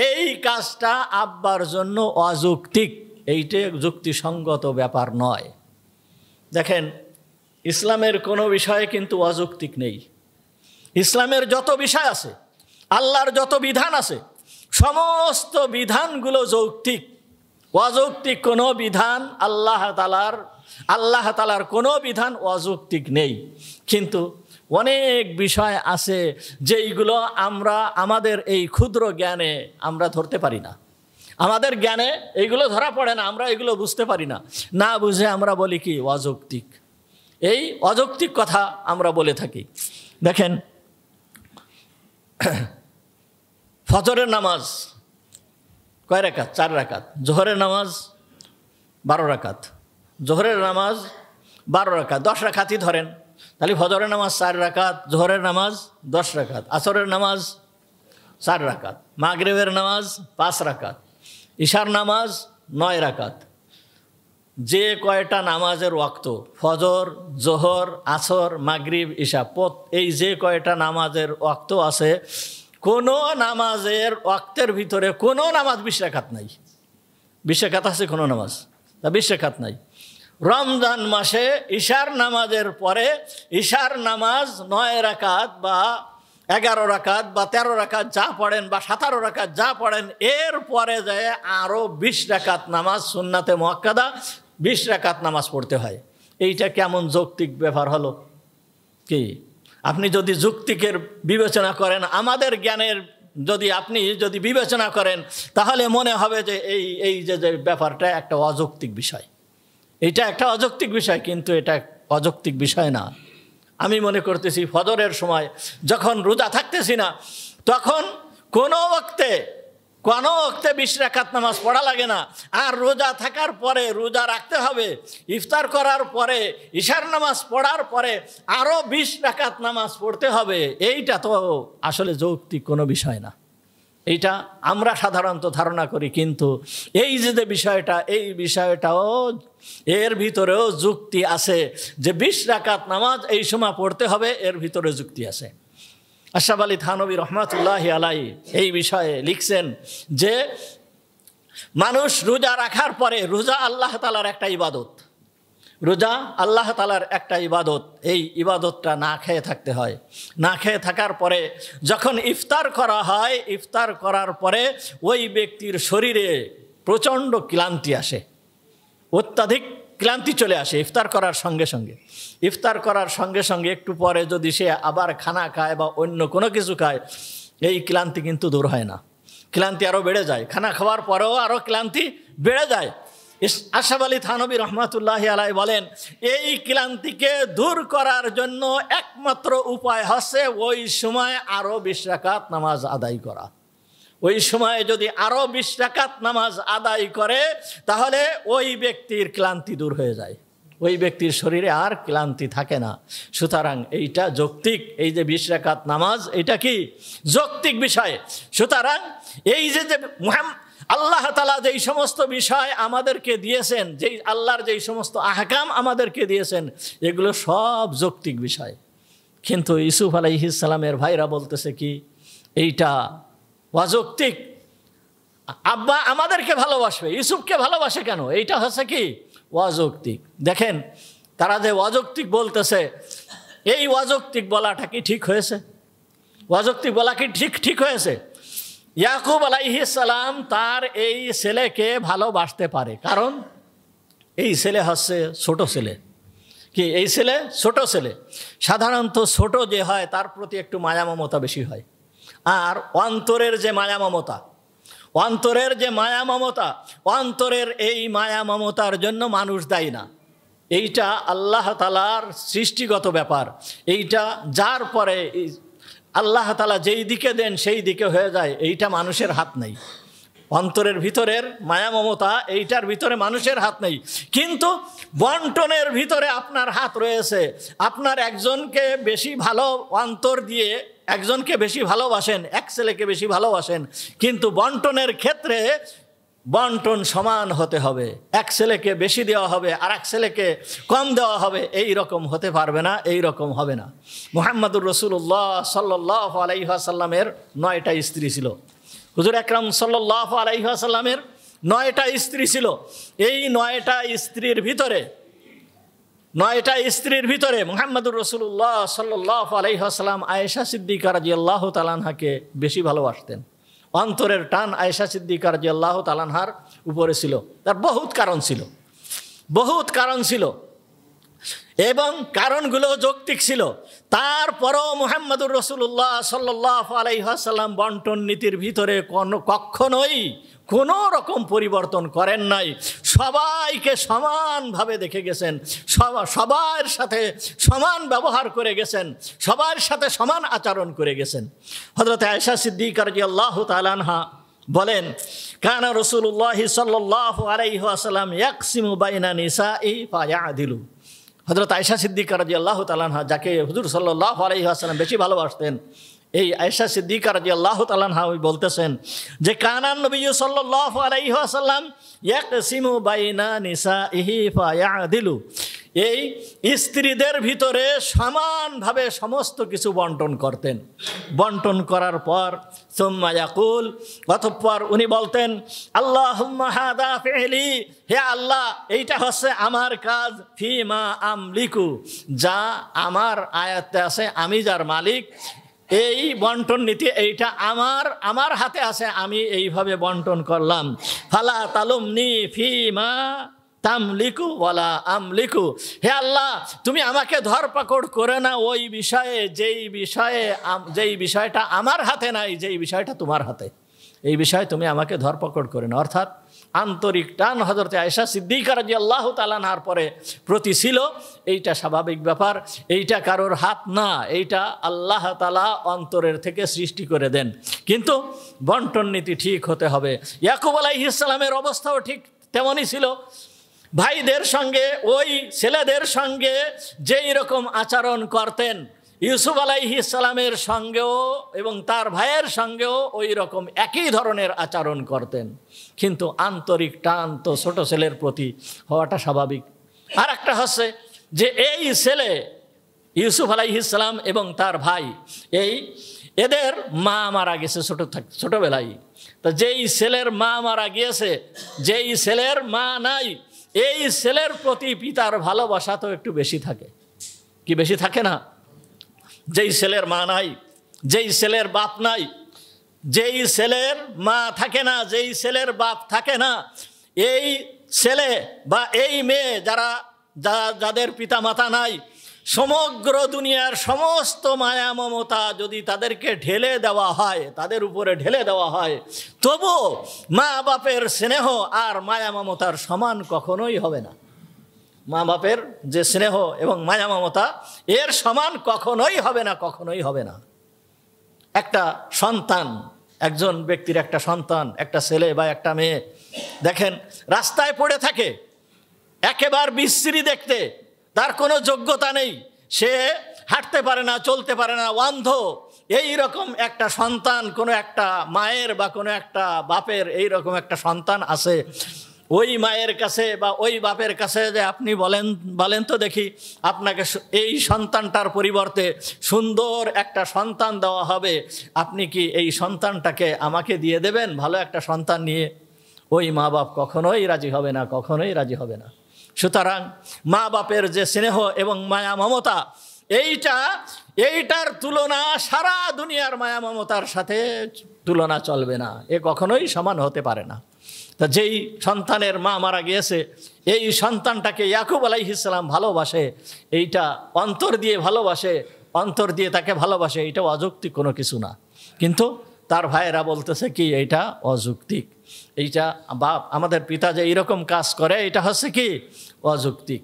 এই কাজটা আব্বার জন্য অযৌক্তিক, এইটা যুক্তিসঙ্গত ব্যাপার নয়। দেখেন, ইসলামের কোনো বিষয়ে কিন্তু অযৌক্তিক নেই। ইসলামের যত বিষয় আছে, আল্লাহর যত বিধান আছে, সমস্ত বিধানগুলো যৌক্তিক। অযৌক্তিক কোনো বিধান আল্লাহ তাআলার কোনো বিধান অযৌক্তিক নেই। কিন্তু অনেক বিষয় আছে যেইগুলো আমরা আমাদের এই ক্ষুদ্র জ্ঞানে আমরা ধরতে পারি না, আমাদের জ্ঞানে এইগুলো ধরা পড়ে না, আমরা এগুলো বুঝতে পারি না। না বুঝে আমরা বলি কি অযৌক্তিক। এই অযৌক্তিক কথা আমরা বলে থাকি। দেখেন, ফজরের নামাজ কয় রাকাত? 4 রাকাত। জোহরের নামাজ 12 রাকাত। জোহরের নামাজ 12 রাকাত, 10 রাকাতই ধরেন। তাহলে ফজরের নামাজ 4 রাকাত, জোহরের নামাজ 10 রাকাত, আসরের নামাজ 4 রাকাত, মাগরিবের নামাজ 5 রাকাত, ইশার নামাজ 9 রাকাত। যে কয়টা নামাজের ওয়াক্ত, ফজর, জোহর, আসর, মাগরিব, ইশা, এই যে কয়টা নামাজের ওয়াক্ত আছে, কোনো নামাজের ওয়াক্তের ভিতরে কোনো নামাজ 20 রাকাত নাই। 20 রাকাত আছে কোনো নামাজ? 20 রাকাত নাই। রমজান মাসে ইশার নামাজের পরে ইশার নামাজ 9 রাকাত বা 11 রাকাত বা 13 রাকাত যা পড়েন বা 17 রাকাত যা পড়েন, এর পরে যায় আরও 20 রাকাত নামাজ সুন্নাতে মুআক্কাদা 20 রাকাত নামাজ পড়তে হয়। এইটা কেমন যৌক্তিক ব্যাপার হলো? কি আপনি যদি যুক্তিকের বিবেচনা করেন, আমাদের জ্ঞানের আপনি যদি বিবেচনা করেন, তাহলে মনে হবে যে এই যে ব্যাপারটা একটা অযৌক্তিক বিষয়। এটা একটা অযৌক্তিক বিষয়, কিন্তু এটা অযৌক্তিক বিষয় না। আমি মনে করতেছি ফজরের সময় যখন রোজা থাকতেছি না, তখন কোনো ওয়াক্তে 20 রাকাত নামাজ পড়া লাগে না। আর রোজা থাকার পরে রোজা রাখতে হবে, ইফতার করার পরে ইশার নামাজ পড়ার পরে আরও 20 রাকাত নামাজ পড়তে হবে। এইটা তো আসলে যৌক্তিক কোনো বিষয় না। এইটা আমরা সাধারণত ধারণা করি, কিন্তু এই যে বিষয়টা, এই বিষয়টাও এর ভিতরেও যুক্তি আছে যে 20 রাকাত নামাজ এই সময় পড়তে হবে, এর ভিতরে যুক্তি আছে। আশরাফ আলী থানভী রহমাতুল্লাহি আলাইহি এই বিষয়ে লিখছেন যে মানুষ রোজা রাখার পরে, রোজা আল্লাহ তাআলার একটা ইবাদত, রোজা আল্লাহ তাআলার একটা ইবাদত, এই ইবাদতটা না খেয়ে থাকতে হয়। না খেয়ে থাকার পরে যখন ইফতার করা হয়, ইফতার করার পরে ওই ব্যক্তির শরীরে প্রচণ্ড ক্লান্তি আসে, অত্যাধিক ক্লান্তি চলে আসে ইফতার করার সঙ্গে সঙ্গে। ইফতার করার সঙ্গে সঙ্গে একটু পরে যদি সে আবার খানা খায় বা অন্য কোনো কিছু খায়, এই ক্লান্তি কিন্তু দূর হয় না, ক্লান্তি আরও বেড়ে যায়। খানা খাওয়ার পরেও আরও ক্লান্তি বেড়ে যায়। আশরাফ আলী থানভী রহমাতুল্লাহি আলাইহি বলেন, এই ক্লান্তিকে দূর করার জন্য একমাত্র উপায় হচ্ছে ওই সময় আরও 20 রাকাত নামাজ আদায় করা। ওই সময়ে যদি আরও 20 রাকাত নামাজ আদায় করে, তাহলে ওই ব্যক্তির ক্লান্তি দূর হয়ে যায়, ওই ব্যক্তির শরীরে আর ক্লান্তি থাকে না। সুতরাং এইটা যৌক্তিক, এই যে 20 রাকাত নামাজ, এটা কি যৌক্তিক বিষয়। সুতরাং এই যে আল্লাহ তাআলা যেই সমস্ত বিষয় আমাদেরকে দিয়েছেন, যেই আল্লাহর যেই সমস্ত আহকাম আমাদেরকে দিয়েছেন, এগুলো সব যৌক্তিক বিষয়। কিন্তু ইউসুফ আলাইহিস সালামের ভাইরা বলতেছে কি এইটা অযৌক্তিক। আব্বা আমাদেরকে ভালোবাসবে, ইউসুফকে ভালোবাসে কেন? এইটা হচ্ছে কি অযৌক্তিক। দেখেন তারা যে অযৌক্তিক বলতেছে, এই অযৌক্তিক বলাটা কি ঠিক হয়েছে? অযৌক্তিক বলা কি ঠিক হয়েছে? ইয়াকুব আলাইহিস সালাম তার এই ছেলেকে ভালোবাসতে পারে, কারণ এই ছেলে হচ্ছে ছোট ছেলে। কি এই ছেলে ছোট ছেলে? সাধারণত ছোট যে হয় তার প্রতি একটু মায়া মমতা বেশি হয়। আর অন্তরের যে মায়া মমতা, অন্তরের এই মায়া মমতার জন্য মানুষ দায়ী না। এইটা আল্লাহ তাআলার সৃষ্টিগত ব্যাপার। এইটা যার পরে আল্লাহ তাআলা যেই দিকে দেন সেই দিকে হয়ে যায়, এইটা মানুষের হাত নেই। অন্তরের ভিতরের মায়া মমতা, এইটার ভিতরে মানুষের হাত নেই। কিন্তু বন্টনের ভিতরে আপনার হাত রয়েছে। আপনার একজনকে বেশি ভালো অন্তর দিয়ে একজনকে বেশি ভালোবাসেন, এক ছেলেকে বেশি ভালোবাসেন, কিন্তু বন্টনের ক্ষেত্রে বন্টন সমান হতে হবে। এক ছেলেকে বেশি দেওয়া হবে আর এক ছেলেকে কম দেওয়া হবে, এই রকম হতে পারবে না, এই রকম হবে না। মুহাম্মদুর রাসূলুল্লাহ সাল্লাল্লাহু আলাইহি ওয়াসাল্লামের 9টা স্ত্রী ছিল। হুজুর আকরাম সাল্লাল্লাহু আলাইহি ওয়াসাল্লামের 9টা স্ত্রী ছিল। এই 9টা স্ত্রীর ভিতরে 9টা স্ত্রীর ভিতরে মুহাম্মদুর রাসূলুল্লাহ সাল্লাল্লাহু আলাইহি ওয়াসাল্লাম আয়েশা সিদ্দিকা রাদিয়াল্লাহু তাআলা আনহাকে বেশি ভালোবাসতেন। অন্তরের টান আয়েশা সিদ্দিকা রাদিয়াল্লাহু তাআলা আনহার উপরে ছিল। তার বহুত কারণ ছিল এবং কারণগুলো যৌক্তিক ছিল। তারপরও মুহাম্মদুর রাসূলুল্লাহ সাল্লাল্লাহু আলাইহি ওয়াসাল্লাম বন্টন নীতির ভিতরে কখনোই কোনো রকম পরিবর্তন করেন নাই। সবাইকে সমানভাবে দেখে গেছেন, সবার সাথে সমান ব্যবহার করে গেছেন, সবার সাথে সমান আচরণ করে গেছেন। হযরত আয়েশা সিদ্দিকা রাদিয়াল্লাহু তাআলা আনহা বলেন, কানা রাসূলুল্লাহ সাল্লাল্লাহু আলাইহি ওয়াসাল্লাম ইয়াকসিমু বাইনা নিসাই ফায়াদিলু। হযরত আয়েশা সিদ্দিকা রাদিয়াল্লাহু তাআলা আনহা, যাকে হুজুর সাল্লাল্লাহু আলাইহি ওয়াসাল্লাম বেশি ভালোবাসতেন, এই আয়েশা সিদ্দিকা রাদিয়াল্লাহু তাআলা আনহা বলতেছেন যে কানান নবী সাল্লাল্লাহু আলাইহি ওয়াসাল্লাম ইয়াকসিমু বাইনা নিসাইহি ফায়াদিলু। এই স্ত্রীদের ভিতরে সমানভাবে সমস্ত কিছু বন্টন করতেন। বন্টন করার পর সুম্মা ইয়াকুল, অতঃপর উনি বলতেন, আল্লাহুম্মা হাদা ফি'লি, হে আল্লাহ এইটা হচ্ছে আমার কাজ, ফিমা আমলিকু, যা আমার আয়াতে আছে, আমি যার মালিক, এই বন্টন নীতি এইটা আমার হাতে আছে, আমি এইভাবে বন্টন করলাম। ফালা তালুমনি ফিমা তামলিকু ওয়ালা আমলিকু, হে আল্লাহ তুমি আমাকে ধরপাকড় করে না ওই বিষয়ে যেই বিষয়টা আমার হাতে নাই, যেই বিষয়টা তোমার হাতে, এই বিষয়ে তুমি আমাকে ধরপাকড় করে না। অর্থাৎ আন্তরিক টান হযরত আয়েশা সিদ্দিকা রাদিয়াল্লাহু তাআলা আনহার পরে প্রতি ছিল। এইটা স্বাভাবিক ব্যাপার, এইটা কারোর হাত না, এইটা আল্লাহ তাআলা অন্তরের থেকে সৃষ্টি করে দেন। কিন্তু বন্টন নীতি ঠিক হতে হবে। ইয়াকুব আলাইহিস সালামের অবস্থাও ঠিক তেমনই ছিল। ভাইদের সঙ্গে, ওই ছেলেদের সঙ্গে যেই রকম আচরণ করতেন, ইউসুফ আলাইহিস সালামের সঙ্গেও এবং তার ভাইয়ের সঙ্গেও ওই রকম একই ধরনের আচরণ করতেন। কিন্তু আন্তরিক টান তো ছোট ছেলের প্রতি হওয়াটা স্বাভাবিক। আর একটা হচ্ছে যে এই ছেলে ইউসুফ আলাইহিস সালাম এবং তার ভাই, এদের মা মারা গেছে ছোটবেলায়। তো যেই ছেলের মা মারা গিয়েছে, যেই ছেলের মা নাই, এই ছেলের প্রতি পিতার ভালোবাসা তো একটু বেশি থাকে, কি বেশি থাকে না? যেই ছেলের মা নাই, যেই ছেলের বাপ নাই, যেই ছেলের মা থাকে না, যেই ছেলের বাপ থাকে না, এই ছেলে বা এই মেয়ে যাদের পিতা মাতা নাই, সমগ্র দুনিয়ার সমস্ত মায়া মমতা যদি তাদেরকে ঢেলে দেওয়া হয়, তাদের উপরে ঢেলে দেওয়া হয়, তবু মা বাপের স্নেহ আর মায়া মমতার সমান কখনোই হবে না। মা বাপের যে স্নেহ এবং মায়া মমতা, এর সমান কখনোই হবে না, কখনোই হবে না। একটা সন্তান, একজন ব্যক্তির একটা সন্তান, একটা ছেলে বা একটা মেয়ে, দেখেন রাস্তায় পড়ে থাকে, একেবারে বিশ্রী দেখতে, তার কোনো যোগ্যতা নেই, সে হাঁটতে পারে না, চলতে পারে না, অন্ধ, এই রকম একটা সন্তান কোনো একটা মায়ের বা কোনো একটা বাপের এইরকম একটা সন্তান আছে, ওই মায়ের কাছে বা ওই বাপের কাছে যে আপনি বলেন তো দেখি, আপনাকে এই সন্তানটার পরিবর্তে সুন্দর একটা সন্তান দেওয়া হবে, আপনি কি এই সন্তানটাকে আমাকে দিয়ে দেবেন ভালো একটা সন্তান নিয়ে? ওই মা বাপ কখনোই রাজি হবে না, কখনোই রাজি হবে না। সুতরাং মা বাপের যে স্নেহ এবং মায়া মমতা, এইটার তুলনা সারা দুনিয়ার মায়া মমতার সাথে তুলনা চলবে না, এ কখনোই সমান হতে পারে না। তা যেই সন্তানের মা মারা গিয়েছে, এই সন্তানটাকে ইয়াকুব আলাইহিস সালাম ভালোবাসে, এইটা অন্তর দিয়ে ভালোবাসে, অন্তর দিয়ে তাকে ভালোবাসে, এইটা অযৌক্তিক কোনো কিছু না। কিন্তু তার ভাইয়েরা বলতেছে কি এইটা অযৌক্তিক, এইটা বাপ আমাদের পিতা যে এইরকম কাজ করে, এটা হচ্ছে কি অযৌক্তিক।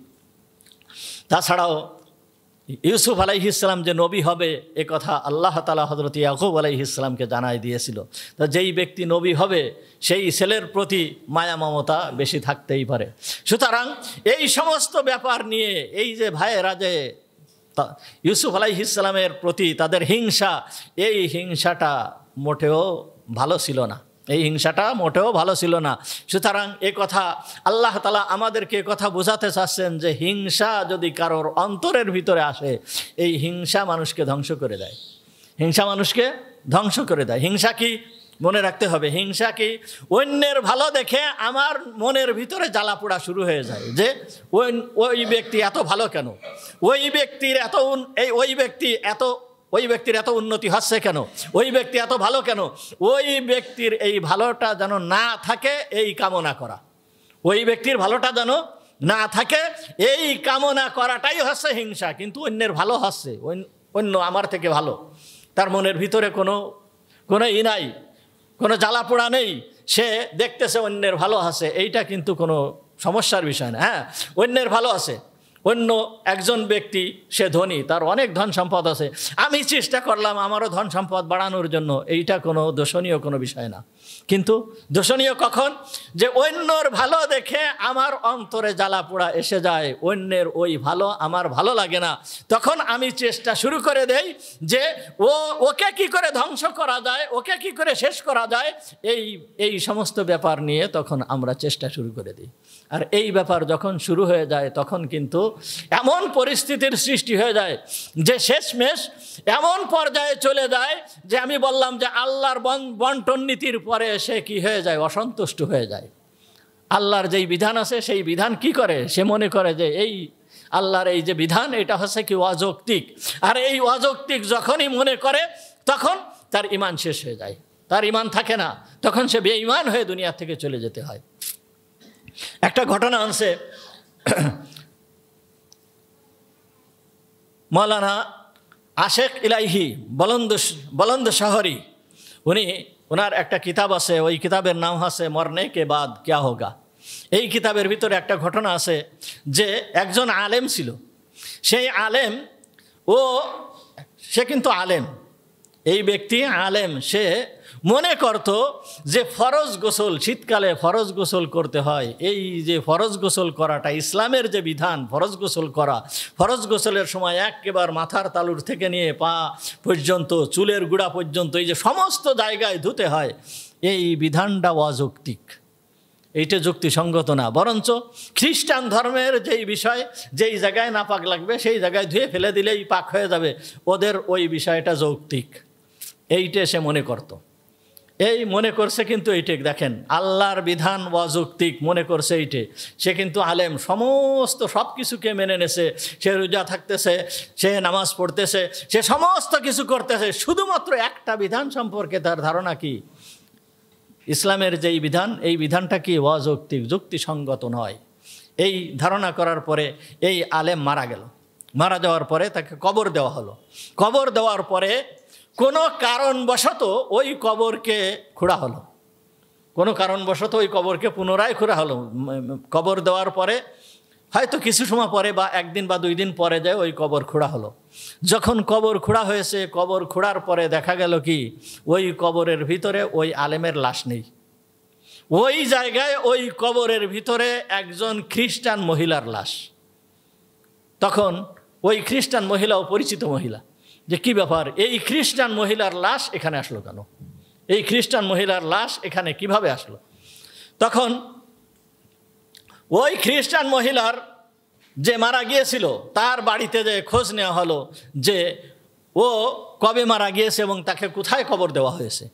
তাছাড়াও ইউসুফ আলাইহিস সালাম যে নবী হবে, এ কথা আল্লাহ তাআলা হযরত ইয়াকুব আলাইহিস সালামকে জানাই দিয়েছিল। তা যেই ব্যক্তি নবী হবে, সেই ছেলের প্রতি মায়া মমতা বেশি থাকতেই পারে। সুতরাং এই সমস্ত ব্যাপার নিয়ে এই যে ভাইয়েরা যে ইউসুফ আলাইহিস সালামের প্রতি তাদের হিংসা, এই হিংসাটা মোটেও ভালো ছিল না, এই হিংসাটা মোটেও ভালো ছিল না। সুতরাং এ কথা আল্লাহ তাআলা আমাদেরকে কথা বোঝাতে চাচ্ছেন যে হিংসা যদি কারোর অন্তরের ভিতরে আসে, এই হিংসা মানুষকে ধ্বংস করে দেয়, হিংসা মানুষকে ধ্বংস করে দেয়। হিংসা কি? মনে রাখতে হবে, হিংসা কি? অন্যের ভালো দেখে আমার মনের ভিতরে জ্বালা পোড়া শুরু হয়ে যায় যে ওই ব্যক্তি এত ভালো কেন, ওই ব্যক্তির এত উন্নতি হচ্ছে কেন, ওই ব্যক্তি এত ভালো কেন, ওই ব্যক্তির এই ভালোটা যেন না থাকে এই কামনা করা, ওই ব্যক্তির ভালোটা যেন না থাকে এই কামনা করাটাই হচ্ছে হিংসা। কিন্তু অন্যের ভালো হচ্ছে, অন্য আমার থেকে ভালো, তার মনের ভিতরে কোনো নাই, কোনো জ্বালা পোড়া নেই, সে দেখতেছে অন্যের ভালো আছে, এইটা কিন্তু কোনো সমস্যার বিষয় না। হ্যাঁ, অন্যের ভালো আছে, অন্য একজন ব্যক্তি সে ধনী, তার অনেক ধন সম্পদ আছে, আমি চেষ্টা করলাম আমারও ধন সম্পদ বাড়ানোর জন্য, এইটা কোনো দোষণীয় কোনো বিষয় না। কিন্তু দোষণীয় কখন? যে অন্যর ভালো দেখে আমার অন্তরে জ্বালা পোড়া এসে যায়, অন্যের ওই ভালো আমার ভালো লাগে না, তখন আমি চেষ্টা শুরু করে দেই যে ওকে কি করে ধ্বংস করা যায়, ওকে কি করে শেষ করা যায়, এই সমস্ত ব্যাপার নিয়ে তখন আমরা চেষ্টা শুরু করে দিই। আর এই ব্যাপার যখন শুরু হয়ে যায় তখন কিন্তু এমন পরিস্থিতির সৃষ্টি হয়ে যায় যে শেষমেশ এমন পর্যায়ে চলে যায় যে আমি বললাম যে আল্লাহর বন্টন নীতির পরে সে কি হয়ে যায়? অসন্তুষ্ট হয়ে যায়। আল্লাহর যেই বিধান আছে সেই বিধান কি করে? সে মনে করে যে এই আল্লাহর এই যে বিধান এটা হচ্ছে কি অযৌক্তিক, আর এই অযৌক্তিক যখনই মনে করে তখন তার ঈমান শেষ হয়ে যায়, তার ঈমান থাকে না, তখন সে বেঈমান হয়ে দুনিয়া থেকে চলে যেতে হয়। একটা ঘটনা আছে, মৌলানা আশেক ইলাহি বলন্দ শহরি, ওনার একটা কিতাব আছে, ওই কিতাবের নাম আছে মরনে কে বাদ ক্যা হোগা। এই কিতাবের ভিতরে একটা ঘটনা আছে যে একজন আলেম ছিল, সেই আলেম সে কিন্তু আলেম, এই ব্যক্তি আলেম, সে মনে করত যে ফরজ গোসল, শীতকালে ফরজ গোসল করতে হয়, এই যে ফরজ গোসল করাটা ইসলামের যে বিধান, ফরজ গোসল করা, ফরজ গোসলের সময় একেবারে মাথার তালুর থেকে নিয়ে পা পর্যন্ত, চুলের গুড়া পর্যন্ত এই যে সমস্ত জায়গায় ধুতে হয়, এই বিধানটা অযৌক্তিক, এইটা যুক্তিসঙ্গত না। বরঞ্চ খ্রিস্টান ধর্মের যেই বিষয়, যেই জায়গায় নাপাক লাগবে সেই জায়গায় ধুয়ে ফেলে দিলেই পাক হয়ে যাবে, ওদের ওই বিষয়টা যৌক্তিক, এইটা সে মনে করত। এই মনে করছে, কিন্তু এইটে দেখেন আল্লাহর বিধান অযৌক্তিক মনে করছে এইটে, সে কিন্তু আলেম, সমস্ত সব কিছুকে মেনে নেছে, সে রোজা থাকতেছে, সে নামাজ পড়তেছে, সে সমস্ত কিছু করতেছে, শুধুমাত্র একটা বিধান সম্পর্কে তার ধারণা কি? ইসলামের যেই বিধান, এই বিধানটা কি অযৌক্তিক, যুক্তিসঙ্গত নয়। এই ধারণা করার পরে এই আলেম মারা গেল। মারা যাওয়ার পরে তাকে কবর দেওয়া হলো। কবর দেওয়ার পরে কোনো কারণবশত ওই কবরকে খোঁড়া হলো, কোনো কারণবশত ওই কবরকে পুনরায় খোঁড়া হলো। কবর দেওয়ার পরে হয়তো কিছু সময় পরে বা একদিন বা 2 দিন পরে যায় ওই কবর খোঁড়া হলো। যখন কবর খোঁড়া হয়েছে, কবর খোঁড়ার পরে দেখা গেল কি ওই কবরের ভিতরে ওই আলেমের লাশ নেই। ওই জায়গায় ওই কবরের ভিতরে একজন খ্রিস্টান মহিলার লাশ। তখন ওই খ্রিস্টান মহিলাও পরিচিত মহিলা, যে কি ব্যাপার, এই খ্রিস্টান মহিলার লাশ এখানে আসলো কেন, এই খ্রিস্টান মহিলার লাশ এখানে কিভাবে আসলো? তখন ওই খ্রিস্টান মহিলার যে মারা গিয়েছিল তার বাড়িতে যে খোঁজ নেওয়া হলো যে ও কবে মারা গিয়েছে এবং তাকে কোথায় কবর দেওয়া হয়েছে।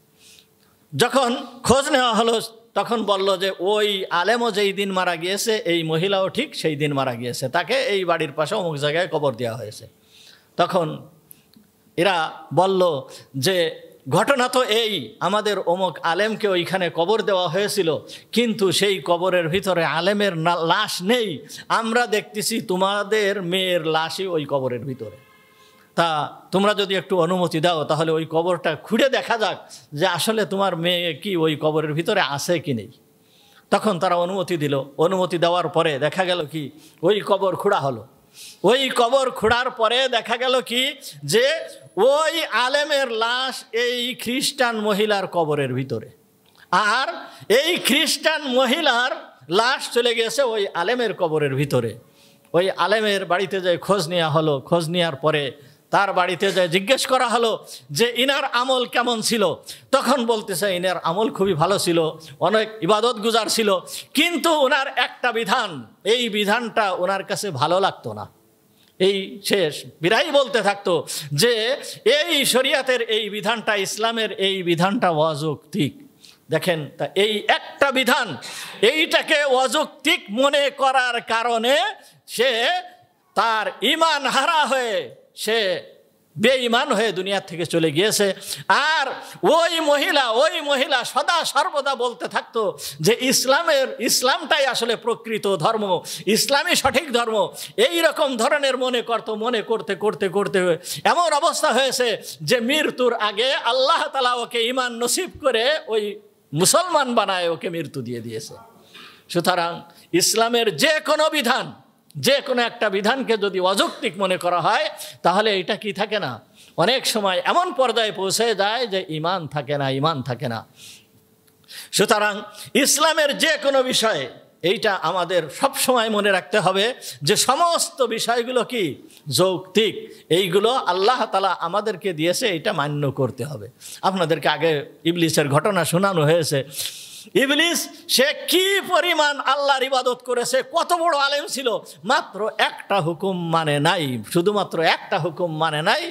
যখন খোঁজ নেওয়া হলো তখন বলল যে ওই আলেমও যেই দিন মারা গিয়েছে এই মহিলাও ঠিক সেই দিন মারা গিয়েছে, তাকে এই বাড়ির পাশে অমুক জায়গায় কবর দেওয়া হয়েছে। তখন এরা বলল যে ঘটনা তো এই, আমাদের অমুক আলেমকে ওইখানে কবর দেওয়া হয়েছিল, কিন্তু সেই কবরের ভিতরে আলেমের লাশ নেই, আমরা দেখতেছি তোমাদের মেয়ের লাশই ওই কবরের ভিতরে। তা তোমরা যদি একটু অনুমতি দাও তাহলে ওই কবরটা খুঁড়ে দেখা যাক যে আসলে তোমার মেয়ে কি ওই কবরের ভিতরে আছে কি নেই। তখন তারা অনুমতি দিল। অনুমতি দেওয়ার পরে দেখা গেল কি ওই কবর খোঁড়া হলো। ওই কবর খোঁড়ার পরে দেখা গেল কি যে ওই আলেমের লাশ এই খ্রিস্টান মহিলার কবরের ভিতরে, আর এই খ্রিস্টান মহিলার লাশ চলে গেছে ওই আলেমের কবরের ভিতরে। ওই আলেমের বাড়িতে যে খোঁজ নেওয়া হলো, খোঁজ নেওয়ার পরে তার বাড়িতে যে জিজ্ঞেস করা হলো যে ইনার আমল কেমন ছিল, তখন বলতেছে ইনার আমল খুবই ভালো ছিল, অনেক ইবাদত গুজার ছিল, কিন্তু ওনার একটা বিধান, এই বিধানটা ওনার কাছে ভালো লাগতো না। এই শেষ বিরাই বলতে থাকতো যে এই শরিয়াতের এই বিধানটা, ইসলামের এই বিধানটা অযৌক্তিক। দেখেন, তা এই একটা বিধান এইটাকে অযৌক্তিক মনে করার কারণে সে তার ঈমান হারা হয়ে সে বেঈমান হয়ে দুনিয়ার থেকে চলে গিয়েছে। আর ওই মহিলা সদা সর্বদা বলতে থাকতো যে ইসলামটাই আসলে প্রকৃত ধর্ম, ইসলামই সঠিক ধর্ম। এই রকম ধরনের মনে করতে করতে এমন অবস্থা হয়েছে যে মৃত্যুর আগে আল্লাহ তাআলা ওকে ঈমান নসিব করে ওই মুসলমান বানায় ওকে মৃত্যু দিয়ে দিয়েছে। সুতরাং ইসলামের যে কোনো একটা বিধানকে যদি অযৌক্তিক মনে করা হয় তাহলে এটা কি থাকে না, অনেক সময় এমন পর্যায়ে পৌঁছে যায় যে ঈমান থাকে না। সুতরাং ইসলামের যে কোনো বিষয়ে এইটা আমাদের সব সময় মনে রাখতে হবে যে সমস্ত বিষয়গুলো কি যৌক্তিক, এইগুলো আল্লাহ তাআলা আমাদেরকে দিয়েছে, এটা মান্য করতে হবে। আপনাদেরকে আগে ইবলিসের ঘটনা শোনানো হয়েছে। ইবলিস সে কি পরিমাণ আল্লাহর ইবাদত করেছে, কত বড় আলেম ছিল, মাত্র একটা হুকুম মানে নাই, শুধুমাত্র একটা হুকুম মানে নাই,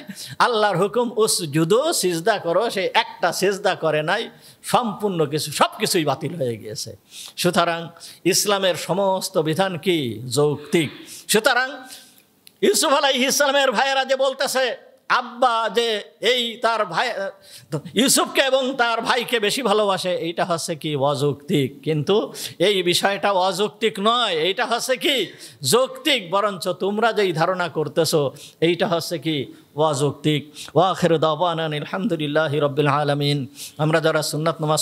আল্লাহর হুকুম উসজুদু, সিজদা করো, সে একটা সিজদা করে নাই, সম্পূর্ণ সব কিছুই বাতিল হয়ে গিয়েছে। সুতরাং ইসলামের সমস্ত বিধান কি যৌক্তিক। সুতরাং ইউসুফ আলাইহিস সালামের ভাইয়েরা যে বলতেছে আব্বা যে এই তার ভাই ইউসুফকে এবং তার ভাইকে বেশি ভালোবাসে, এইটা হচ্ছে কি অযৌক্তিক। কিন্তু এই বিষয়টা অযৌক্তিক নয়, এইটা হচ্ছে কি যৌক্তিক, বরঞ্চ তোমরা যেই ধারণা করতেছো এইটা হচ্ছে কি অযৌক্তিক। ওয়া আখিরু দাওয়ানা আলহামদুলিল্লাহি রাব্বিল আলামিন। আমরা যারা সুন্নাত নামাজ